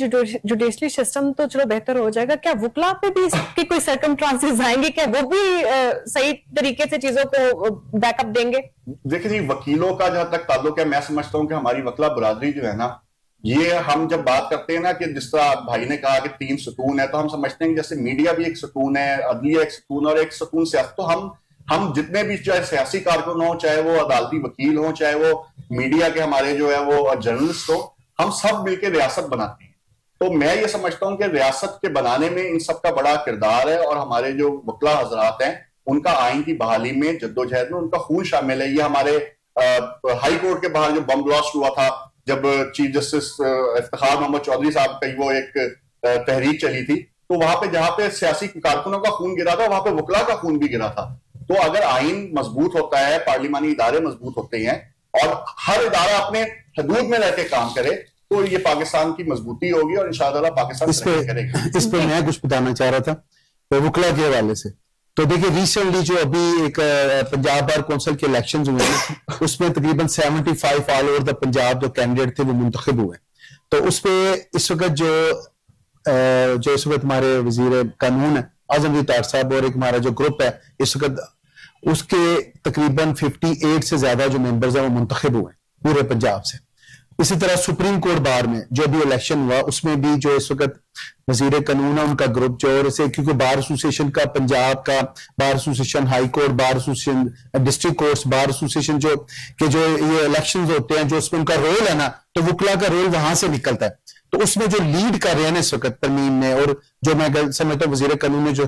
जुडिशरी सिस्टम तो चलो बेहतर हो जाएगा, क्या वुकला पे भी इसकी कोई सर्कमस्टांसेस आएंगे? क्या वो भी सही तरीके से चीजों को बैकअप देंगे? देखिए जी, वकीलों का जहां तक ताल्लुक है, मैं समझता हूं कि हमारी वकला बरादरी जो है ना, ये हम जब बात करते हैं ना कि जिस तरह भाई ने कहा कि 3 सतून है, तो हम समझते हैं कि जैसे मीडिया भी एक सतून है, अदलिया एक सतून और एक सतून सियासत। तो हम जितने भी, चाहे सियासी कारकुन हो, चाहे वो अदालती वकील हो, चाहे वो मीडिया के हमारे जो है वो जर्नलिस्ट हो, हम सब मिलकर रियासत बनाते हैं। तो मैं ये समझता हूं कि रियासत के बनाने में इन सब का बड़ा किरदार है, और हमारे जो वकला हजरात हैं उनका आइन की बहाली में, जद्दोजहद में उनका खून शामिल है। ये हमारे हाई कोर्ट के बाहर जो बम ब्लास्ट हुआ था, जब चीफ जस्टिस इफ्तिखार मोहम्मद चौधरी साहब की वो एक तहरीक चली थी, तो वहां पे जहां पे सियासी कारकुनों का खून गिरा था, वहां पे वकला का खून भी गिरा था। तो अगर आइन मजबूत होता है, पार्लिमानी इदारे मजबूत होते हैं और हर इदारा अपने हदूद में रहकर काम करे, तो ये पाकिस्तान की मजबूती होगी और इंशाअल्लाह पाकिस्तान करेगा। इस पे मैं कुछ बताना चाह रहा था तो वकला के हवाले से। तो देखिए, रिसेंटली जो अभी एक पंजाब बार काउंसिल के इलेक्शंस हुए हैं, उसमें तकरीबन 75 ऑल ओवर द पंजाब जो कैंडिडेट थे वो मुंतखब हुए। तो उस पर इस वक्त जो इस वक्त हमारे वजीर कानून है आजम तार साहब, और एक हमारा जो ग्रुप है इस वक्त, उसके तकरीबन 58 से ज्यादा जो मेंबर्स हैं वो मुंतखब हुए पूरे पंजाब से। इसी तरह सुप्रीम कोर्ट बार में जो भी इलेक्शन हुआ, उसमें भी जो इस वक्त वजीर कानून है उनका ग्रुप जो, और इसे क्योंकि बार एसोसिएशन का, पंजाब का bar association, high court bar association, district courts bar association जो ये इलेक्शन होते हैं, जो उसमें उनका रोल है ना, तो वकला का रोल वहां से निकलता है। तो उसमें जो लीड कर रहे हैं ना इस वक्त तरमीम में, और जो मैं समझता हूँ वजीर कानून ने जो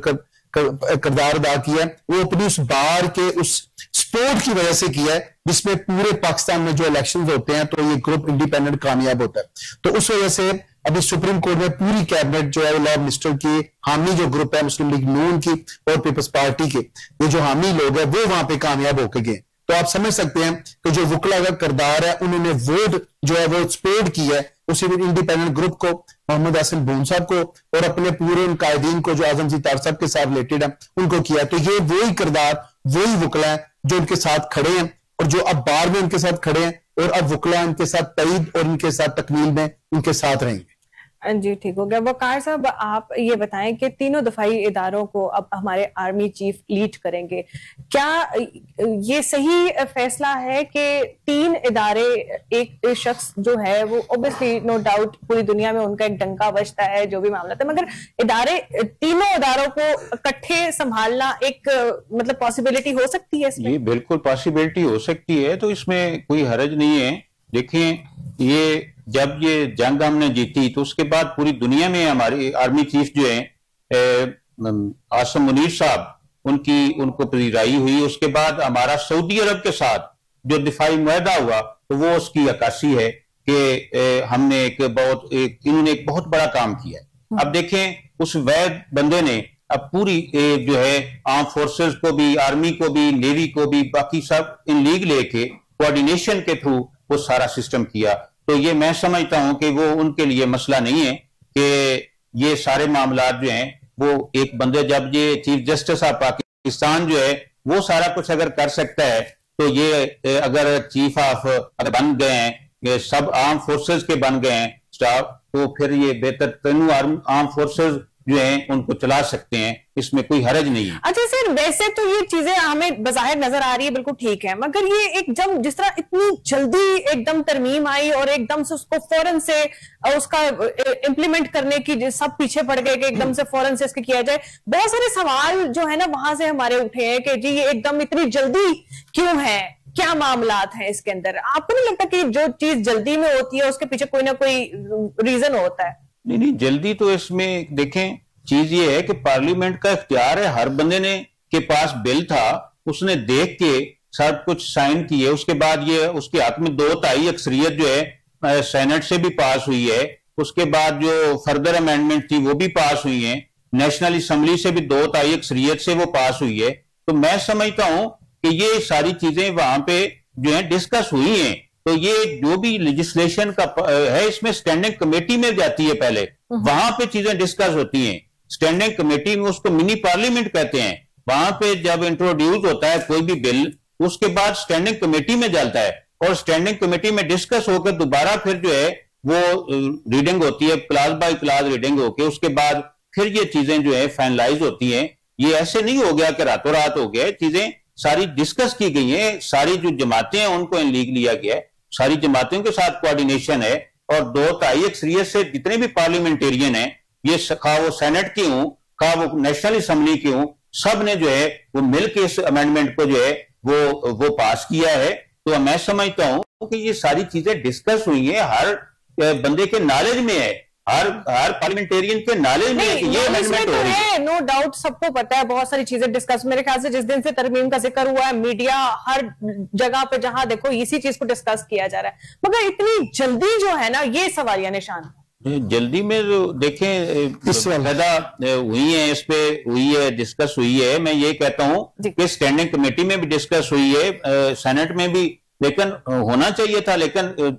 किरदार अदा किया है, वो अपनी उस बार के उस स्पोर्ट की वजह से किया है, जिसमें पूरे पाकिस्तान में जो इलेक्शंस होते हैं तो ये ग्रुप इंडिपेंडेंट कामयाब होता है। तो उस वजह से अभी सुप्रीम कोर्ट में पूरी कैबिनेट जो है लॉ मिनिस्टर की हामी जो ग्रुप है मुस्लिम लीग नून की और पीपल्स पार्टी के, ये जो हामी लोग हैं वो वहां पे कामयाब होकर गए। तो आप समझ सकते हैं कि जो वकला का किरदार है, उन्होंने वोट जो है वो सपोर्ट किया है उसी इंडिपेंडेंट ग्रुप को, मोहम्मद हसन बून साहब को, और अपने पूरे उन कायदीन को जो आजम जी तार साहब के साथ रिलेटेड है उनको किया। तो ये वही किरदार, वही वकला है जो उनके साथ खड़े हैं, और जो अब बार में उनके साथ खड़े हैं, और अब वकला उनके साथ तईद और उनके साथ तकमील में उनके साथ रहेंगे। जी ठीक हो गया। वकार साहब, आप ये बताएं कि तीनों दफाई इदारों को अब हमारे आर्मी चीफ लीड करेंगे, क्या ये सही फैसला है कि 3 इदारे, एक शख्स जो है वो ऑब्वियसली नो डाउट पूरी दुनिया में उनका एक डंका बजता है जो भी मामला था, मगर तीनों इदारों को इकट्ठे संभालना एक मतलब पॉसिबिलिटी हो सकती है इसमें? ये बिल्कुल पॉसिबिलिटी हो सकती है, तो इसमें कोई हर्ज नहीं है। देखिए, ये जब ये जंग हमने जीती तो उसके बाद पूरी दुनिया में हमारी आर्मी चीफ जो है आसिम मुनीर साहब उनको पजीराई हुई। उसके बाद हमारा सऊदी अरब के साथ जो दिफाई मुआहदा हुआ तो वो उसकी अक्कासी है कि हमने इन्होंने एक बहुत बड़ा काम किया है। अब देखें, उस वैध बंदे ने अब पूरी जो है आर्म फोर्सेस को भी, आर्मी को भी, नेवी को भी, बाकी सब इन लीग लेके कोऑर्डिनेशन के थ्रू वो सारा सिस्टम किया। तो ये मैं समझता हूं कि वो उनके लिए मसला नहीं है कि ये सारे मामलात जो हैं वो एक बंदे, जब ये चीफ जस्टिस ऑफ पाकिस्तान जो है वो सारा कुछ अगर कर सकता है तो ये अगर चीफ ऑफ अगर बन गए हैं, ये सब आर्म फोर्सेस के बन गए हैं स्टाफ, तो फिर ये बेहतर तीनों आर्म फोर्सेस जो हैं उनको चला सकते हैं, इसमें कोई हरज नहीं है। अच्छा सर, वैसे तो ये चीजें हमें बाहर नजर आ रही है, बिल्कुल ठीक है, मगर ये एकदम जिस तरह इतनी जल्दी एकदम तरमीम आई और एकदम से उसको फौरन से उसका इम्प्लीमेंट करने की सब पीछे पड़ गए कि एकदम से फौरन से इसके किया जाए, बहुत सारे सवाल जो है ना वहां से हमारे उठे हैं कि जी ये एकदम इतनी जल्दी क्यों है, क्या मामलात हैं इसके अंदर? आपको नहीं लगता कि जो चीज जल्दी में होती है उसके पीछे कोई ना कोई रीजन होता है? नहीं, जल्दी तो इसमें देखें, चीज ये है कि पार्लियामेंट का इख्तियार है, हर बंदे ने के पास बिल था, उसने देख के सब कुछ साइन किए, उसके बाद ये उसके हक में 2/3 अक्सरियत जो है सेनेट से भी पास हुई है, उसके बाद जो फर्दर अमेंडमेंट थी वो भी पास हुई है, नेशनल असेंबली से भी 2/3 अक्सरियत से वो पास हुई है। तो मैं समझता हूं कि ये सारी चीजें वहां पे जो है डिस्कस हुई हैं। तो ये जो भी लेजिस्लेशन का है इसमें स्टैंडिंग कमेटी में जाती है, पहले वहां पे चीजें डिस्कस होती हैं। स्टैंडिंग कमेटी में, उसको मिनी पार्लियामेंट कहते हैं, वहां पे जब इंट्रोड्यूस होता है कोई भी बिल उसके बाद स्टैंडिंग कमेटी में जाता है और स्टैंडिंग कमेटी में डिस्कस होकर दोबारा फिर जो है वो रीडिंग होती है, क्लास बाय क्लास रीडिंग होके उसके बाद फिर ये चीजें जो है फाइनलाइज होती हैं। ये ऐसे नहीं हो गया कि रातों रात हो गया, चीजें सारी डिस्कस की गई हैं, सारी जो जमातें हैं उनको इन लीग लिया गया है, सारी जमातों के साथ कोऑर्डिनेशन है और 2/3 अक्सरियत से जितने भी पार्लियामेंटेरियन हैं, ये खा वो सेनेट की हूं, खा वो नेशनल असेंबली की हूं, सब ने जो है वो मिलकर इस अमेंडमेंट को जो है वो पास किया है। तो मैं समझता हूं कि ये सारी चीजें डिस्कस हुई है, हर बंदे के नॉलेज में है, हर पार्लियामेंटेरियन के नॉलेज में है कि ये अमेंडमेंट हो रही है। नो डाउट, सबको पता है, बहुत सारी चीजें डिस्कस, मेरे ख्याल से जिस दिन से तरमीम का जिक्र हुआ है मीडिया हर जगह पे जहां देखो इसी चीज को डिस्कस किया जा रहा है, मगर इतनी जल्दी जो है ना ये सवालिया निशान। जल्दी में जो देखें पैदा हुई है, इस पे हुई है, डिस्कस हुई है। मैं ये कहता हूं कि स्टैंडिंग कमेटी में भी डिस्कस हुई है, सेनेट में भी, लेकिन होना चाहिए था, लेकिन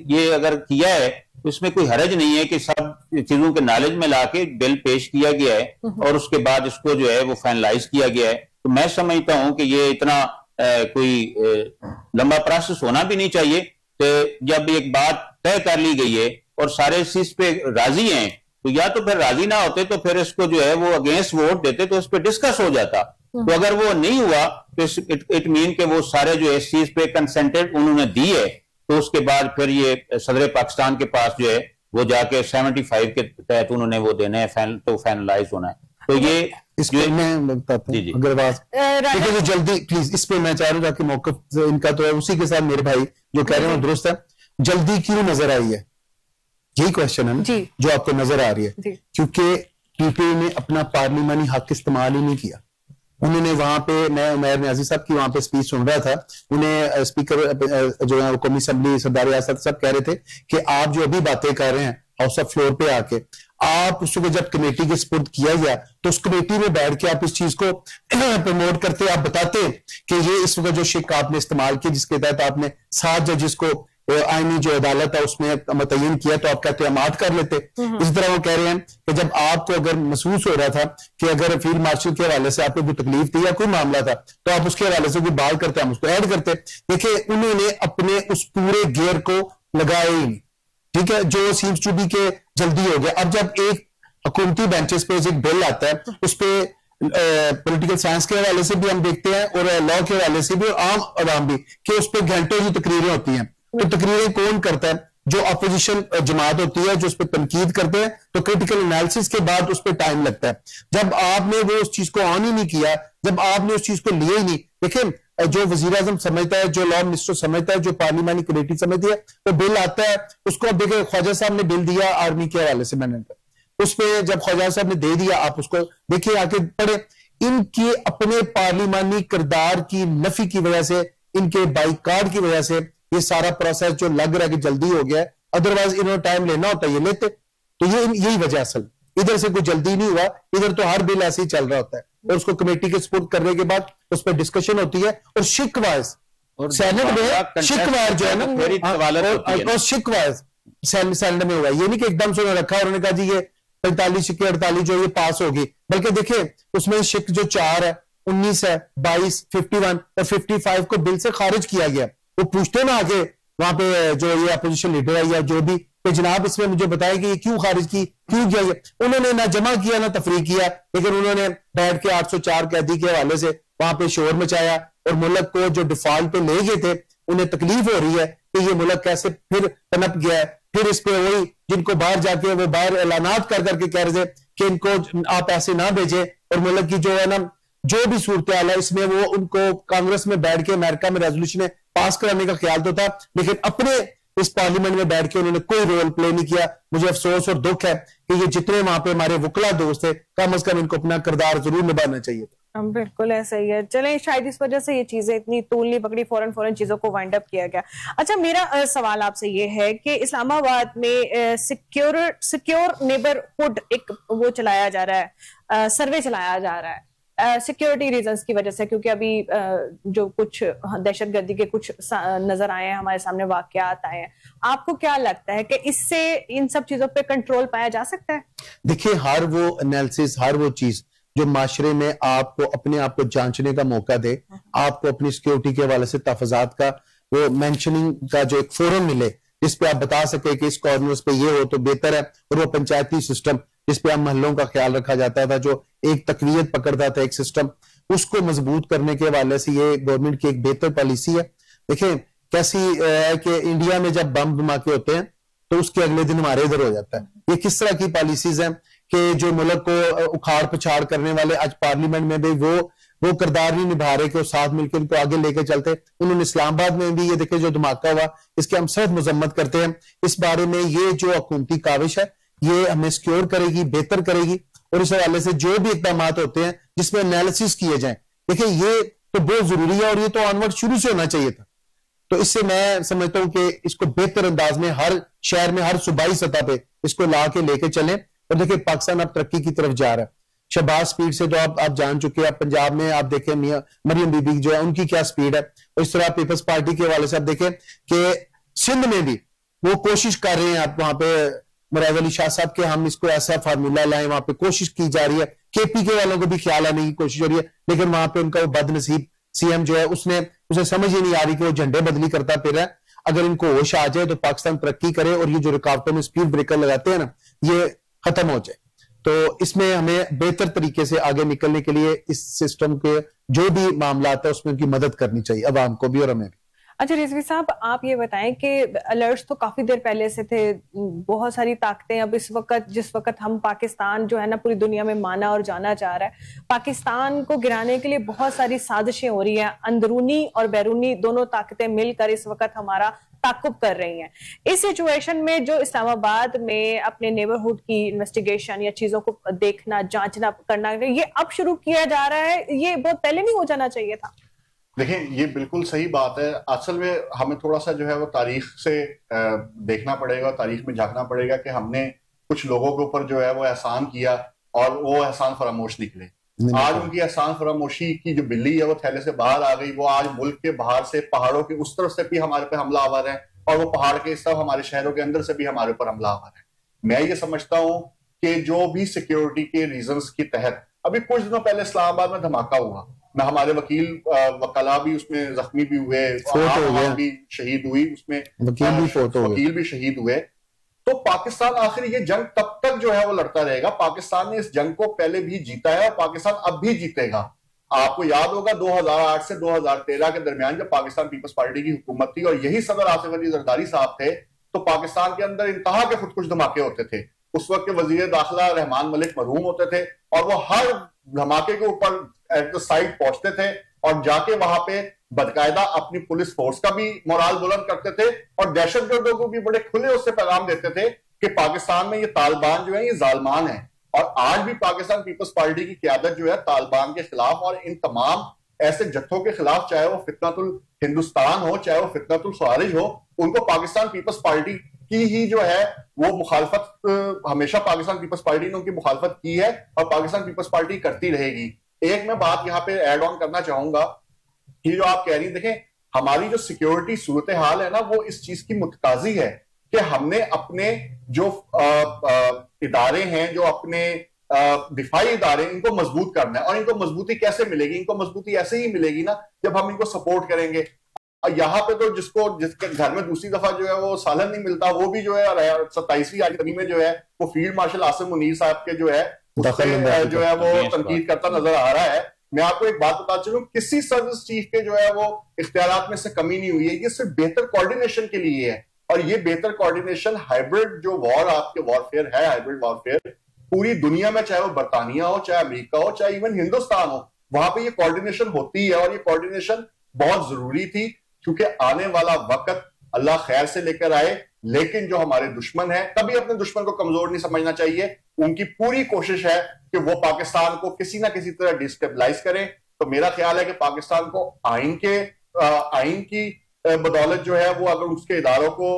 ये अगर किया है तो इसमें कोई हरज नहीं है कि सब चीजों के नॉलेज में लाके बिल पेश किया गया है और उसके बाद इसको जो है वो फाइनलाइज किया गया है। तो मैं समझता हूं कि ये इतना कोई लंबा प्रोसेस होना भी नहीं चाहिए। तो जब एक बात तय कर ली गई है और सारे इस चीज पे राजी हैं, तो या तो फिर राजी ना होते तो फिर इसको जो है वो अगेंस्ट वोट देते तो इस पे डिस्कस हो जाता। तो अगर वो नहीं हुआ तो इट मीन के वो सारे जो इस चीज पे कंसेंटेड उन्होंने दी है, तो उसके बाद फिर ये सदर पाकिस्तान के पास जो है वो जाके 75 के तहत उन्होंने वो देने हैं, तो फाइनलाइज होना है। तो ये इस पे मैं बताता हूं अगर जो जल्दी प्लीज इस पे मैं चाह रहा हूं कि मौकफ इनका तो है, उसी के साथ मेरे भाई जो कह रहे हैं दुरुस्त है। जल्दी क्यों नजर आई है, यही क्वेश्चन है ना जो आपको नजर आ रही है, क्योंकि पीपीए ने अपना पार्लियामानी हक इस्तेमाल ही नहीं किया। उन्होंने वहां पे, मैं उमैर न्याजी साहब की वहां पे स्पीच सुन रहा था, उन्हें स्पीकर जो है कौमी असेंबली सरदार रियासत साहब कह रहे थे कि आप जो अभी बातें कर रहे हैं हाउस ऑफ फ्लोर पे आके, आप उसको जब कमेटी के सपुर्द किया गया तो उस कमेटी में बैठ के आप इस चीज को प्रमोट करते, आप बताते कि ये इस वक्त जो शिक आपने इस्तेमाल किया जिसके तहत आपने 7 जजेस को आईनी जो अदालत है उसमें मुतय्यन किया, तो आप कहते हैं मात कर लेते। इस तरह वो कह रहे हैं कि जब आपको अगर महसूस हो रहा था कि अगर फील्ड मार्शल के हवाले से आपको कोई तकलीफ थी या कोई मामला था तो आप उसके हवाले से कोई बात करते, हम उसको ऐड करते। देखिए उन्होंने अपने उस पूरे गियर को लगाया ही नहीं, ठीक है, जो सीम्स टू बी के जल्दी हो गया। अब जब एक हुकूमती बेंचेस पे एक बिल आता है, उस पर पॉलिटिकल साइंस के हवाले से भी हम देखते हैं और लॉ के हवाले से भी और आम आवाम भी, कि उस पर घंटों की तकरीरें होती हैं। तो तकरीरें कौन करता है? जो अपोजिशन जमात होती है, जो उस पर तनकीद करते हैं, तो क्रिटिकल एनालिसिस के बाद उस पर टाइम लगता है। जब आपने वो उस चीज को ऑन ही नहीं किया, जब आपने उस चीज को लिया ही नहीं, देखिए जो वजीर आजम समझता है, जो लॉ मिनिस्टर समझता है, जो पार्लियामानी कमेटी समझती है, तो बिल आता है उसको। अब देखिए ख्वाजा साहब ने बिल दिया आर्मी के हवाले से, मैंने उस पर जब ख्वाजा साहब ने दे दिया, आप उसको देखिए आके पढ़े। इनके अपने पार्लियामानी किरदार की नफी की वजह से, इनके बाइकाट की वजह से ये सारा प्रोसेस जो लग रहा है कि जल्दी हो गया है, अदरवाइज इन्होंने टाइम लेना होता है, ये लेते। तो ये यही वजह असल, इधर से कोई जल्दी नहीं हुआ, इधर तो हर बिल ऐसे ही चल रहा होता है और उसको कमेटी के सपोर्ट करने के बाद उस पर डिस्कशन होती है और शिकवाइज और सेनेट में शिकवाइज जो है ना, और शिकवाइज सेनेट में हुआ। ये नहीं कि एकदम से उन्होंने रखा, उन्होंने कहा जी ये 45 शिक्के 48 जो ये पास होगी, बल्कि देखिए उसमें शिक जो 4 है, 19 है, 22, 51 और 55 को बिल से खारिज किया गया। वो पूछते ना आगे वहां पे जो ये अपोजिशन लीडर है या जो भी, कि जनाब इसमें मुझे बताया कि ये क्यों खारिज की, क्यों किया? उन्होंने ना जमा किया ना तफरीक किया, लेकिन उन्होंने बैठ के 804 कैदी के हवाले से वहां पे शोर मचाया और मुल्क को जो डिफॉल्ट पे ले गए थे, उन्हें तकलीफ हो रही है कि ये मुल्क कैसे फिर पनप गया है। फिर इस पे वही जिनको बाहर जाके वो बाहर ऐलानात कर करके कह रहे थे कि इनको आप ऐसे ना भेजे, और मुल्क की जो है ना जो भी सूरत हाल है इसमें वो उनको कांग्रेस में बैठ के अमेरिका में रेजोल्यूशन पास कराने का ख्याल तो था, लेकिन अपने इस पार्लियामेंट में बैठ के उन्होंने कोई रोल प्ले नहीं किया। मुझे अफसोस और दुख है कि ये जितने वहां पे हमारे वकला दोस्त थे, कम अज कम इनको अपना किरदार जरूर निभाना चाहिए था। बिल्कुल ऐसा ही है। चलें, शायद इस वजह से ये चीजें इतनी तूल नहीं पकड़ी, फौरन चीजों को वाइंड अप किया गया। अच्छा, मेरा सवाल आपसे ये है कि इस्लामाबाद में सिक्योर नेबरहुड एक वो चलाया जा रहा है, सर्वे चलाया जा रहा है सिक्योरिटी रीजंस की वजह से, क्योंकि अभी जो कुछ दहशतगर्दी के कुछ नजर आए हैं, हमारे सामने वाकयात आए हैं। आपको क्या लगता है कि इससे इन सब चीजों पे कंट्रोल पाया जा सकता है? देखिए, हर वो एनालिसिस, हर वो चीज जो माशरे में आपको अपने आप को जांचने का मौका दे, आपको अपनी सिक्योरिटी के हवाले से तहफाजात का वो मेंशनिंग का जो एक फोरम मिले, जिस पे आप बता सके कि इस कॉर्नर्स पे ये हो तो बेहतर है, और वो पंचायती सिस्टम जिस पे हम महलों का ख्याल रखा जाता था, जो एक तकवीयत पकड़ता था, एक सिस्टम, उसको मजबूत करने के हवाले से ये गवर्नमेंट की एक बेहतर पॉलिसी है। देखें कैसी है कि इंडिया में जब बम धमाके होते हैं तो उसके अगले दिन हमारे इधर हो जाता है। ये किस तरह की पॉलिसीज हैं कि जो मुल्क को उखाड़ पछाड़ करने वाले आज पार्लियामेंट में भी वो किरदार नहीं निभा रहे कि वो साथ मिलकर उनको आगे लेकर चलते। उन्होंने इस्लामाबाद में भी ये देखे जो धमाका हुआ, इसके हम सख्त मजम्मत करते हैं। इस बारे में ये जो हुकूमती काविश है ये हमें सिक्योर करेगी, बेहतर करेगी, और इस हवाले से जो भी इकदाम होते हैं जिसमें एनालिसिस किए जाएं, देखिए ये तो बहुत जरूरी है और ये तो ऑनवर्ड शुरू से होना चाहिए था। तो इससे मैं समझता हूं कि इसको बेहतर अंदाज में हर शहर में, हर सूबाई सतह पे इसको ला के लेके चलें। और देखिए पाकिस्तान अब तरक्की की तरफ जा रहा है। शहबाज स्पीड से तो आप जान चुके हैं। आप पंजाब में आप देखें मियां मरियम बीबी जो है उनकी क्या स्पीड है, और इस तरह पीपल्स पार्टी के हवाले से आप देखें कि सिंध में भी वो कोशिश कर रहे हैं। आप वहां पे मुराद अली शाह साहब के हम इसको ऐसा फार्मूला लाएं, वहां पे कोशिश की जा रही है। केपीके वालों को भी ख्याल आने की कोशिश हो रही है, लेकिन वहां पे उनका वो बदनसीब सीएम जो है उसे समझ ही नहीं आ रही कि वो झंडे बदली करता फिर रहा है। अगर इनको होश आ जाए तो पाकिस्तान तरक्की करे और ये जो रुकावटों में स्पीड ब्रेकर लगाते हैं ना, ये खत्म हो जाए। तो इसमें हमें बेहतर तरीके से आगे निकलने के लिए इस सिस्टम के जो भी मामला आता है उसमें उनकी मदद करनी चाहिए, अवाम को भी और हमें भी। अच्छा रिजवी साहब, आप ये बताएं कि अलर्ट्स तो काफी देर पहले से थे, बहुत सारी ताकतें अब इस वक्त, जिस वक्त हम पाकिस्तान जो है ना पूरी दुनिया में माना और जाना चाह रहा है, पाकिस्तान को गिराने के लिए बहुत सारी साजिशें हो रही हैं। अंदरूनी और बैरूनी दोनों ताकतें मिलकर इस वक्त हमारा ताकुब कर रही हैं। इस सिचुएशन में जो इस्लामाबाद में अपने नेबरहुड की इन्वेस्टिगेशन या चीजों को देखना, जांचना, करना, ये अब शुरू किया जा रहा है, ये बहुत पहले नहीं हो जाना चाहिए था? देखें, ये बिल्कुल सही बात है। असल में हमें थोड़ा सा जो है वो तारीख से देखना पड़ेगा, तारीख में झांकना पड़ेगा कि हमने कुछ लोगों के ऊपर जो है वो एहसान किया और वो एहसान फरामोश निकले। आज उनकी एहसान फरामोशी की जो बिल्ली है वो थैले से बाहर आ गई। वो आज मुल्क के बाहर से, पहाड़ों के उस तरफ से भी हमारे पे हमला आवर है, और वो पहाड़ के इस तरफ हमारे शहरों के अंदर से भी हमारे ऊपर हमला आवर है। मैं ये समझता हूँ कि जो भी सिक्योरिटी के रीजंस के तहत, अभी कुछ दिनों पहले इस्लामाबाद में धमाका हुआ, हमारे वकला भी उसमें जख्मी भी हुए, भी शहीद हुई, उसमें वकील भी शहीद हुए। तो पाकिस्तान आखिर ये जंग तब तक जो है वो लड़ता रहेगा। पाकिस्तान ने इस जंग को पहले भी जीता है और पाकिस्तान अब भी जीतेगा। आपको याद होगा 2008 से 2013 के दरमियान जब पाकिस्तान पीपल्स पार्टी की हुकूमत थी और यही सदर आसिफ अली जरदारी साहब थे, तो पाकिस्तान के अंदर इंतहा के खुदकुश धमाके होते थे। उस वक्त के वजीर दाखिला रहमान मलिक मरहूम होते थे और वो हर धमाके के ऊपर एट द साइड पहुंचते थे और जाके वहां पे बकायदा अपनी पुलिस फोर्स का भी मोराल बुलंद करते थे और दहशतगर्दों को भी बड़े खुले उससे पैगाम देते थे कि पाकिस्तान में ये तालिबान जो है ये जालमान है। और आज भी पाकिस्तान पीपल्स पार्टी की क़यादत जो है तालिबान के खिलाफ और इन तमाम ऐसे जत्थों के खिलाफ, चाहे वो फितनतुल हिंदुस्तान हो, चाहे वो फितनतुल खारिज हो, उनको पाकिस्तान पीपल्स पार्टी की ही जो है वो मुखालफत, हमेशा पाकिस्तान पीपल्स पार्टी ने उनकी मुखालफत की है और पाकिस्तान पीपल्स पार्टी करती रहेगी। एक मैं बात यहाँ पे ऐड ऑन करना चाहूंगा कि जो आप कह रही, देखें हमारी जो सिक्योरिटी सूरत हाल है ना, वो इस चीज की मुतकाजी है कि हमने अपने जो इदारे हैं, जो अपने दिफाई इदारे, इनको मजबूत करना है। और इनको मजबूती कैसे मिलेगी? इनको मजबूती ऐसे ही मिलेगी ना जब हम इनको सपोर्ट करेंगे। यहाँ पे तो जिसके घर में दूसरी दफा जो है वो सालन नहीं मिलता, वो भी जो है 27वीं आज़ादी में जो है वो फील्ड मार्शल आसिम मुनीर साहब के जो है जो है वो तनकीद करता नजर आ रहा है। मैं आपको एक बात बता चलूं, किसी सर्विस चीफ के जो है वो इख्तियारात में से कमी नहीं हुई है। ये सिर्फ बेहतर कोऑर्डिनेशन के लिए है और ये बेहतर कोऑर्डिनेशन हाइब्रिड जो वॉर आपके वॉरफेयर है, हाइब्रिड वॉरफेयर पूरी दुनिया में, चाहे वो बरतानिया हो, चाहे अमेरिका हो, चाहे इवन हिंदुस्तान हो, वहां पे ये कोऑर्डिनेशन होती है और ये कोऑर्डिनेशन बहुत जरूरी थी क्योंकि आने वाला वक्त अल्लाह खैर से लेकर आए, लेकिन जो हमारे दुश्मन है, कभी अपने दुश्मन को कमजोर नहीं समझना चाहिए। उनकी पूरी कोशिश है कि वो पाकिस्तान को किसी ना किसी तरह डिस्टेबलाइज करें। तो मेरा ख्याल है कि पाकिस्तान को आइन की बदौलत जो है वो अगर उसके इदारों को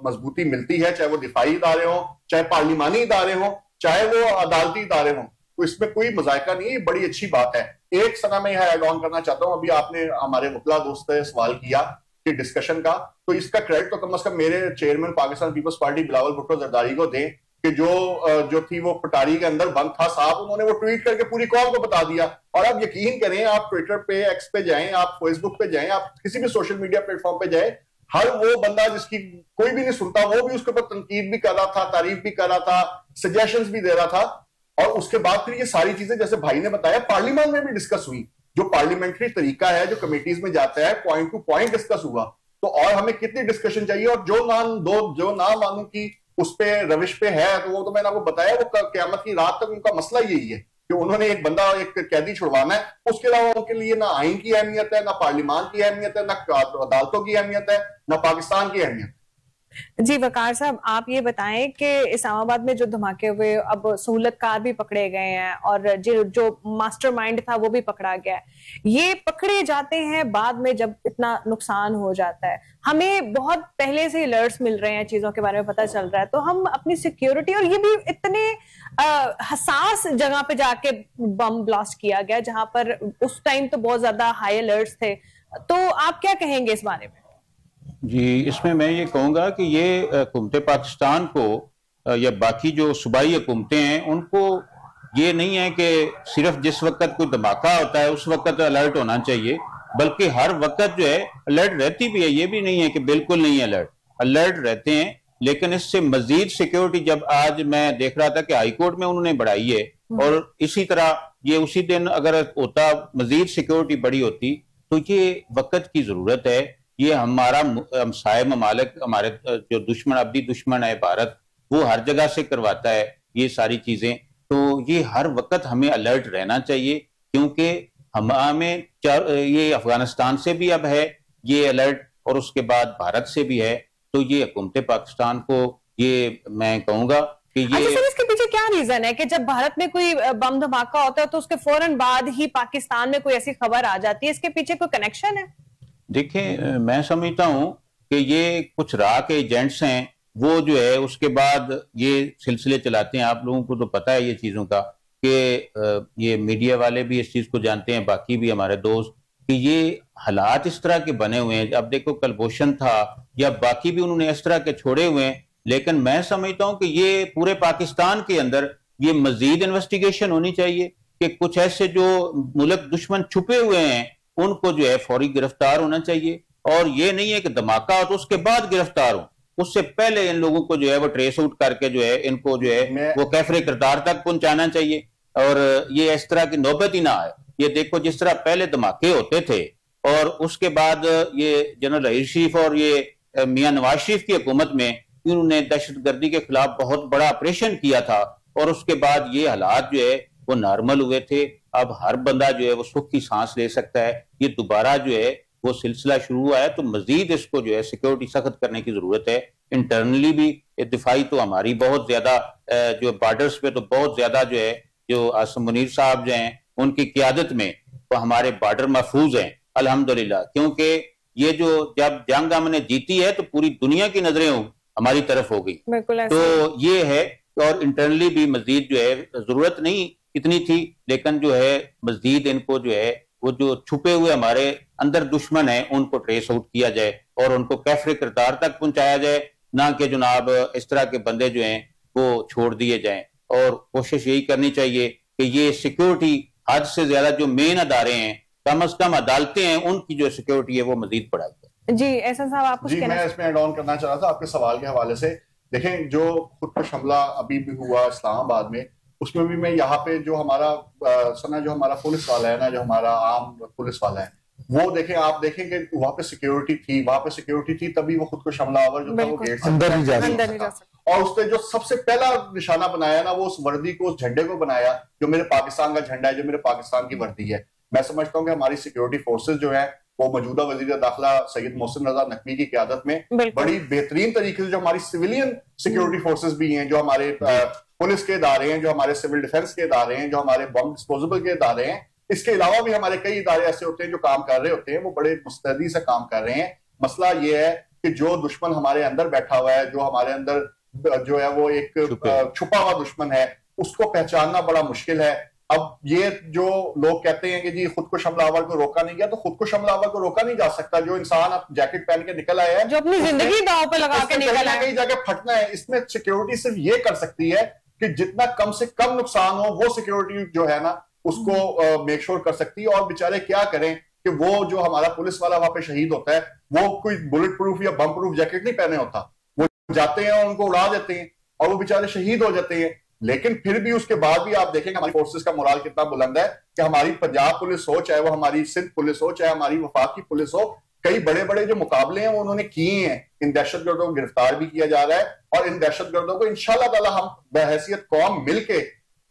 मजबूती मिलती है, चाहे वो दिफाई इदारे हों, चाहे पार्लिमानी इदारे हों, चाहे वो अदालती इदारे हों, तो इसमें कोई मजायका नहीं है, बड़ी अच्छी बात है। एक सना मैं यहाँ एड ऑन करना चाहता हूं, अभी आपने हमारे मुखला दोस्त से सवाल किया कि डिस्कशन का, तो इसका क्रेडिट तो कम से कम मेरे चेयरमैन पाकिस्तान पीपल्स पार्टी बिलावल भुट्टो जरदारी को दें कि जो थी वो पटारी के अंदर बंद था साहब, उन्होंने वो ट्वीट करके पूरी कौम को बता दिया। और अब यकीन करें, आप ट्विटर पे, एक्स पे जाएं, आप फेसबुक पे जाएं, आप किसी भी सोशल मीडिया प्लेटफॉर्म पे जाएं, हर वो बंदा जिसकी कोई भी नहीं सुनता वो भी उसके ऊपर तनकीद भी कर रहा था, तारीफ भी कर रहा था, सजेशंस भी दे रहा था। और उसके बाद फिर ये सारी चीजें जैसे भाई ने बताया पार्लियामेंट में भी डिस्कस हुई, जो पार्लियामेंट्री तरीका है, जो कमेटीज में जाता है, पॉइंट टू पॉइंट डिस्कस हुआ। तो और हमें कितनी डिस्कशन चाहिए? और जो ना मानू की उस पे रविश पे है, तो वो तो मैंने आपको बताया, वो क़यामत की रात तक उनका मसला यही है कि उन्होंने एक बंदा, एक कैदी छुड़वाना है। उसके अलावा उनके लिए ना आइन की अहमियत है, ना पार्लियामान की अहमियत है, ना अदालतों की अहमियत है, ना पाकिस्तान की अहमियत। जी वकार साहब, आप ये बताएं कि इस्लामाबाद में जो धमाके हुए, अब सहूलतकार भी पकड़े गए हैं और जो मास्टरमाइंड था वो भी पकड़ा गया है। ये पकड़े जाते हैं बाद में जब इतना नुकसान हो जाता है। हमें बहुत पहले से अलर्ट्स मिल रहे हैं, चीजों के बारे में पता चल रहा है, तो हम अपनी सिक्योरिटी, और ये भी इतने हसास जगह पे जाके बम ब्लास्ट किया गया जहां पर उस टाइम तो बहुत ज्यादा हाई अलर्ट्स थे, तो आप क्या कहेंगे इस बारे में? जी, इसमें मैं ये कहूँगा कि ये हुकूमत पाकिस्तान को या बाकी जो सूबाई हुकूमतें हैं उनको ये नहीं है कि सिर्फ जिस वक्त कोई धमाका होता है उस वक्त अलर्ट होना चाहिए, बल्कि हर वक्त जो है अलर्ट रहती भी है। ये भी नहीं है कि बिल्कुल नहीं अलर्ट रहते हैं। लेकिन इससे मजीद सिक्योरिटी, जब आज मैं देख रहा था कि हाईकोर्ट में उन्होंने बढ़ाई है, और इसी तरह ये उसी दिन अगर होता मजीद सिक्योरिटी बड़ी होती, तो ये वक्त की जरूरत है। ये हमारा हमसाये ममालिक, हमारे जो दुश्मन, अभी दुश्मन है भारत, वो हर जगह से करवाता है ये सारी चीजें। तो ये हर वक्त हमें अलर्ट रहना चाहिए, क्योंकि हमें ये अफगानिस्तान से भी अब है ये अलर्ट, और उसके बाद भारत से भी है। तो ये हुकूमत पाकिस्तान को, ये मैं कहूँगा कि ये सर, इसके पीछे क्या रीजन है कि जब भारत में कोई बम धमाका होता है तो उसके फौरन बाद ही पाकिस्तान में कोई ऐसी खबर आ जाती है? इसके पीछे कोई कनेक्शन है? देखिए, मैं समझता हूं कि ये कुछ राह के एजेंट्स हैं, वो जो है उसके बाद ये सिलसिले चलाते हैं। आप लोगों को तो पता है ये चीज़ों का, कि ये मीडिया वाले भी इस चीज़ को जानते हैं, बाकी भी हमारे दोस्त, कि ये हालात इस तरह के बने हुए हैं। अब देखो कलभूषण था या बाकी भी उन्होंने इस तरह के छोड़े हुए हैं। लेकिन मैं समझता हूं कि ये पूरे पाकिस्तान के अंदर ये मजीद इन्वेस्टिगेशन होनी चाहिए कि कुछ ऐसे जो मुल्क दुश्मन छुपे हुए हैं उनको जो है फौरी गिरफ्तार होना चाहिए। और ये नहीं है कि धमाका हो तो उसके बाद गिरफ्तार हो, उससे पहले इन लोगों को जो है वो ट्रेस आउट करके जो है इनको जो है वो कैफरे किरदार तक पहुंचाना चाहिए, और ये इस तरह की नौबत ही ना आए। ये देखो जिस तरह पहले धमाके होते थे और उसके बाद ये जनरल रहीस शरीफ और ये मियां नवाज शरीफ की हुकूमत में इन्होंने दहशतगर्दी के खिलाफ बहुत बड़ा ऑपरेशन किया था, और उसके बाद ये हालात जो है वो नॉर्मल हुए थे। अब हर बंदा जो है वो सुख की सांस ले सकता है। ये दोबारा जो है वो सिलसिला शुरू हुआ है, तो मजीद इसको जो है सिक्योरिटी सख्त करने की जरूरत है। इंटरनली भी दिफाई तो हमारी बहुत ज्यादा जो बॉर्डर्स पे तो बहुत ज्यादा जो है, जो आसम मुनीर साहब जो हैं उनकी क़यादत में तो हमारे बॉर्डर महफूज हैं अल्हम्दुलिल्लाह, क्योंकि ये जो जब जंग हमने जीती है तो पूरी दुनिया की नजरें हमारी तरफ हो गई। तो ये है, और इंटरनली भी मजीद जो है जरूरत नहीं इतनी थी, लेकिन जो है मजीद इनको जो है वो जो छुपे हुए हमारे अंदर दुश्मन है उनको ट्रेस आउट किया जाए और उनको कैफरे किरदार तक पहुंचाया जाए, ना कि जनाब इस तरह के बंदे जो हैं वो छोड़ दिए जाएं। और कोशिश यही करनी चाहिए कि ये सिक्योरिटी हद से ज्यादा जो मेन अदारे हैं, कम अज कम अदालतें हैं, उनकी जो सिक्योरिटी है वो मजीद बढ़ाई जाए। जी एहसान साहब आप जी, मैं इसमें एड ऑन करना चाह रहा था आपके सवाल के हवाले से। देखें, जो खुदकुश हमला अभी भी हुआ इस्लामाबाद में, उसमें भी मैं यहाँ पे जो हमारा सना जो हमारा पुलिस वाला है ना, जो हमारा आम पुलिस वाला है, वो देखें, आप देखें कि वहां पे सिक्योरिटी थी, तभी वो खुदकुश हमलावर जो था वो गेट से अंदर नहीं जा सकता। और उसने जो सबसे पहला निशाना बनाया ना, वो उस वर्दी को, उस झंडे को बनाया जो मेरे पाकिस्तान का झंडा है, जो मेरे पाकिस्तान की वर्दी है। मैं समझता हूँ कि हमारी सिक्योरिटी फोर्सेज जो है वो मौजूदा वजीर दाखिला सैयद मोहसिन रजा नकवी की क़यादत में बड़ी बेहतरीन तरीके से, जो हमारी सिविलियन सिक्योरिटी फोर्सेज भी हैं, जो हमारे पुलिस के इदारे हैं, जो हमारे सिविल डिफेंस के इदारे हैं, जो हमारे बम डिस्पोजेबल के इदारे हैं, इसके अलावा भी हमारे कई इदारे ऐसे होते हैं जो काम कर रहे होते हैं, वो बड़े मुस्तैदी से काम कर रहे हैं। मसला ये है कि जो दुश्मन हमारे अंदर बैठा हुआ है, जो हमारे अंदर जो है वो एक छुपा हुआ दुश्मन है, उसको पहचानना बड़ा मुश्किल है। अब ये जो लोग कहते हैं कि जी खुदकुश हमलावर को रोका नहीं गया, तो खुदकुश हमलावर को रोका नहीं जा सकता। जो इंसान अब जैकेट पहन के निकल आया है, जो अपनी जिंदगी दांव पे लगा के निकल आया है, कहीं जाके फटना है। इसमें सिक्योरिटी सिर्फ ये कर सकती है कि जितना कम से कम नुकसान हो, वो सिक्योरिटी जो है ना उसको मेक श्योर कर सकती है। और बेचारे क्या करें कि वो जो हमारा पुलिस वाला वहां पे शहीद होता है, वो कोई बुलेट प्रूफ या बम प्रूफ जैकेट नहीं पहने होता, वो जाते हैं और उनको उड़ा देते हैं और वो बेचारे शहीद हो जाते हैं। लेकिन फिर भी उसके बाद भी आप देखेंगे हमारी फोर्सेस का मोराल कितना बुलंद है कि हमारी पंजाब पुलिस हो, चाहे वो हमारी सिंध पुलिस हो, चाहे हमारी वफाकी पुलिस हो, कई बड़े बड़े जो मुकाबले हैं वो उन्होंने किए हैं। इन दहशतगर्दों को गिरफ्तार भी किया जा रहा है, और इन दहशतगर्दों को इंशाअल्लाह ताला हम बहैसियत कौम मिलके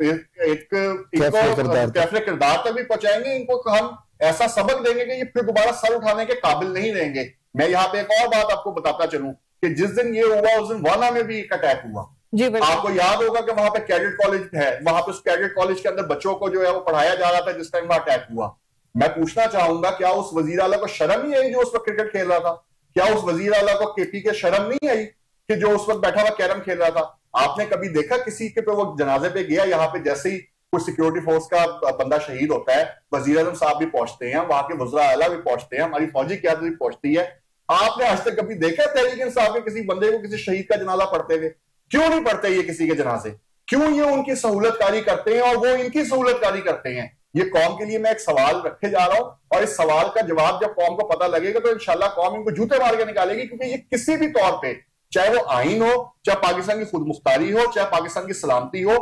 एक कैफरे किरदार तक भी पहुंचाएंगे। इनको हम ऐसा सबक देंगे कि ये फिर दोबारा सर उठाने के काबिल नहीं रहेंगे। मैं यहाँ पे एक और बात आपको बताता चलूं कि जिस दिन ये हुआ उस दिन वाना में भी एक अटैक हुआ। आपको याद होगा कि वहां पे कैडेट कॉलेज है, वहां पे उस कैडेट कॉलेज के अंदर बच्चों को जो है वो पढ़ाया जा रहा था जिस टाइम वहां अटैक हुआ। मैं पूछना चाहूंगा, क्या उस वजीर आला को शर्म नहीं आई जो उस वक्त क्रिकेट खेल रहा था? क्या उस वजीर आला को केपी के शर्म नहीं आई कि जो उस वक्त बैठा हुआ कैरम खेल रहा था? आपने कभी देखा किसी के पे वो जनाजे पे गया? यहाँ पे जैसे ही कोई सिक्योरिटी फोर्स का बंदा शहीद होता है, वजीर आजम साहब भी पहुंचते हैं, वहां के वज़रा आला भी पहुंचते हैं, हमारी फौजी क़यादत भी पहुंचती है। आपने आज तक कभी देखा तहरीक इंसाफ के किसी बंदे को किसी शहीद का जनाजा पढ़ते हुए? क्यों नहीं पढ़ते ये किसी के जनाजे? क्यों ये उनकी सहूलतकारी करते हैं और वो इनकी सहूलतकारी करते हैं? ये कौम के लिए मैं एक सवाल रखे जा रहा हूं, और इस सवाल का जवाब जब कौम को पता लगेगा तो इंशाल्लाह कौम इनको जूते मार के निकालेगी। क्योंकि ये किसी भी तौर पे, चाहे वो आइन हो, चाहे पाकिस्तान की खुद मुख्तारी हो, चाहे पाकिस्तान की सलामती हो,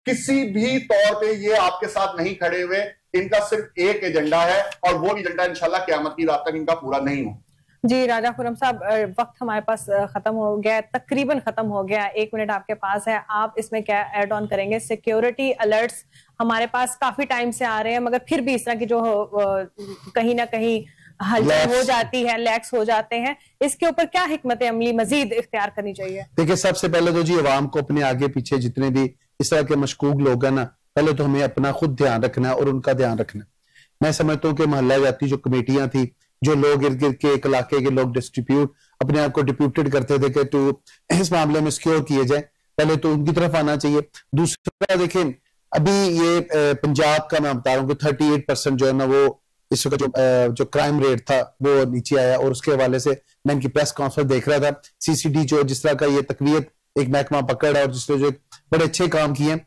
किसी भी तौर पे ये आपके साथ नहीं खड़े हुए। इनका सिर्फ एक एजेंडा है, और वो एजेंडा इंशाल्लाह क़यामत की रात तक इनका पूरा नहीं हो। जी राजा खुर्रम साहब, वक्त हमारे पास खत्म हो गया, तकरीबन खत्म हो गया। 1 मिनट आपके पास है, आप इसमें क्या ऐड ऑन करेंगे? सिक्योरिटी अलर्ट्स हमारे पास काफी टाइम से आ रहे हैं, मगर फिर भी इस तरह की जो कहीं ना कहीं हलचल हो जाती है, लैक्स हो जाते हैं, इसके ऊपर क्या हिकमत अमली मजीद इख्तियार करनी चाहिए? देखिए, सबसे पहले तो जी अवाम को अपने आगे पीछे जितने भी इस तरह के मशकूक लोग हैं ना, पहले तो हमें अपना खुद ध्यान रखना है और उनका ध्यान रखना है। मैं समझता हूँ कि मोहल्ला जाती जो कमेटियां थी, जो लोग इर्द गिर्द के एक इलाके के लोग डिस्ट्रीब्यूट अपने आप को डिप्यूटेड करते थे कि तो इस मामले में सिक्योर किए जाए, पहले तो उनकी तरफ आना चाहिए। दूसरा, देखें अभी ये पंजाब का मैं बता रहा हूँ कि 38% जो है ना वो इस वक्त जो क्राइम रेट था वो नीचे आया, और उसके हवाले से मैं इनकी प्रेस कॉन्फ्रेंस देख रहा था। सीसीडी जो जिस तरह का ये तकवीत एक महकमा पकड़ है और जिसने जो बड़े अच्छे काम किए,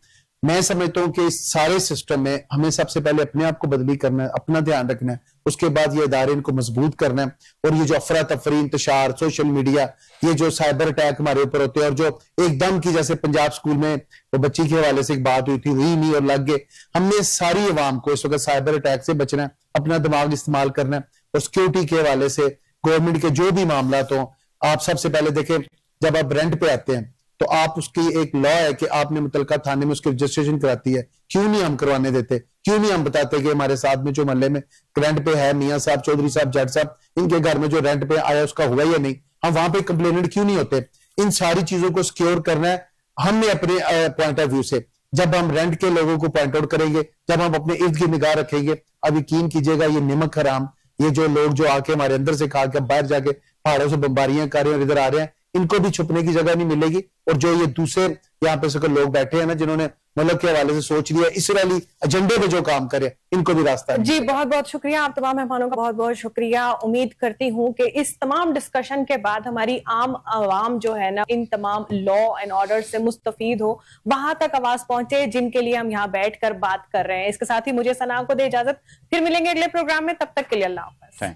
मैं समझता हूँ कि इस सारे सिस्टम में हमें सबसे पहले अपने आप को बदली करना है, अपना ध्यान रखना है, उसके बाद ये इदारे इनको मजबूत करना है। और ये जो अफरा तफरी, इंतशार, सोशल मीडिया, ये जो साइबर अटैक हमारे ऊपर होते हैं, और जो एकदम की जैसे पंजाब स्कूल में वो बच्ची के हवाले से एक बात हुई थी, हुई नहीं और लग गए, हमने सारी अवाम को इस वक्त साइबर अटैक से बचना है, अपना दिमाग इस्तेमाल करना है। और सिक्योरिटी के हवाले से गवर्नमेंट के जो भी मामला हो, आप सबसे पहले देखें, जब आप रेंट पे आते हैं तो आप उसकी एक लॉ है कि आपने मुतलका थाने में उसकी रजिस्ट्रेशन कराती है। क्यों नहीं हम करवाने देते? क्यों नहीं हम बताते कि हमारे साथ में जो मोहल्ले में रेंट पे है मियां साहब, चौधरी साहब, जट साहब, इनके घर में जो रेंट पे आया उसका हुआ या नहीं? हम वहां पे कंप्लेनेंट क्यों नहीं होते? इन सारी चीजों को सिक्योर करना है हमने अपने पॉइंट ऑफ व्यू से। जब हम रेंट के लोगों को पॉइंट आउट करेंगे, जब हम अपने इर्द की निगाह रखेंगे, अब यकीन कीजिएगा ये निमक हराम, ये जो लोग जो आके हमारे अंदर से खा के बाहर जाके पहाड़ों से बमबारियां कर रहे हैं और इधर आ रहे हैं, इनको भी छुपने की जगह नहीं मिलेगी। और जो ये दूसरे यहाँ पे सकर लोग बैठे हैं ना, जिन्होंने मुल्क के हवाले से सोच लिया, इसराइली एजेंडे पे जो काम करे, इनको भी रास्ता जी बहुत बहुत शुक्रिया। आप तमाम मेहमानों का बहुत बहुत शुक्रिया। उम्मीद करती हूँ कि इस तमाम डिस्कशन के बाद हमारी आम आवाम जो है ना, इन तमाम लॉ एंड ऑर्डर से मुस्तफीद हो, वहां तक आवाज पहुंचे जिनके लिए हम यहाँ बैठ कर बात कर रहे हैं। इसके साथ ही मुझे सना को दे इजाजत, फिर मिलेंगे अगले प्रोग्राम में, तब तक के लिए अल्लाह हाफ़िज़।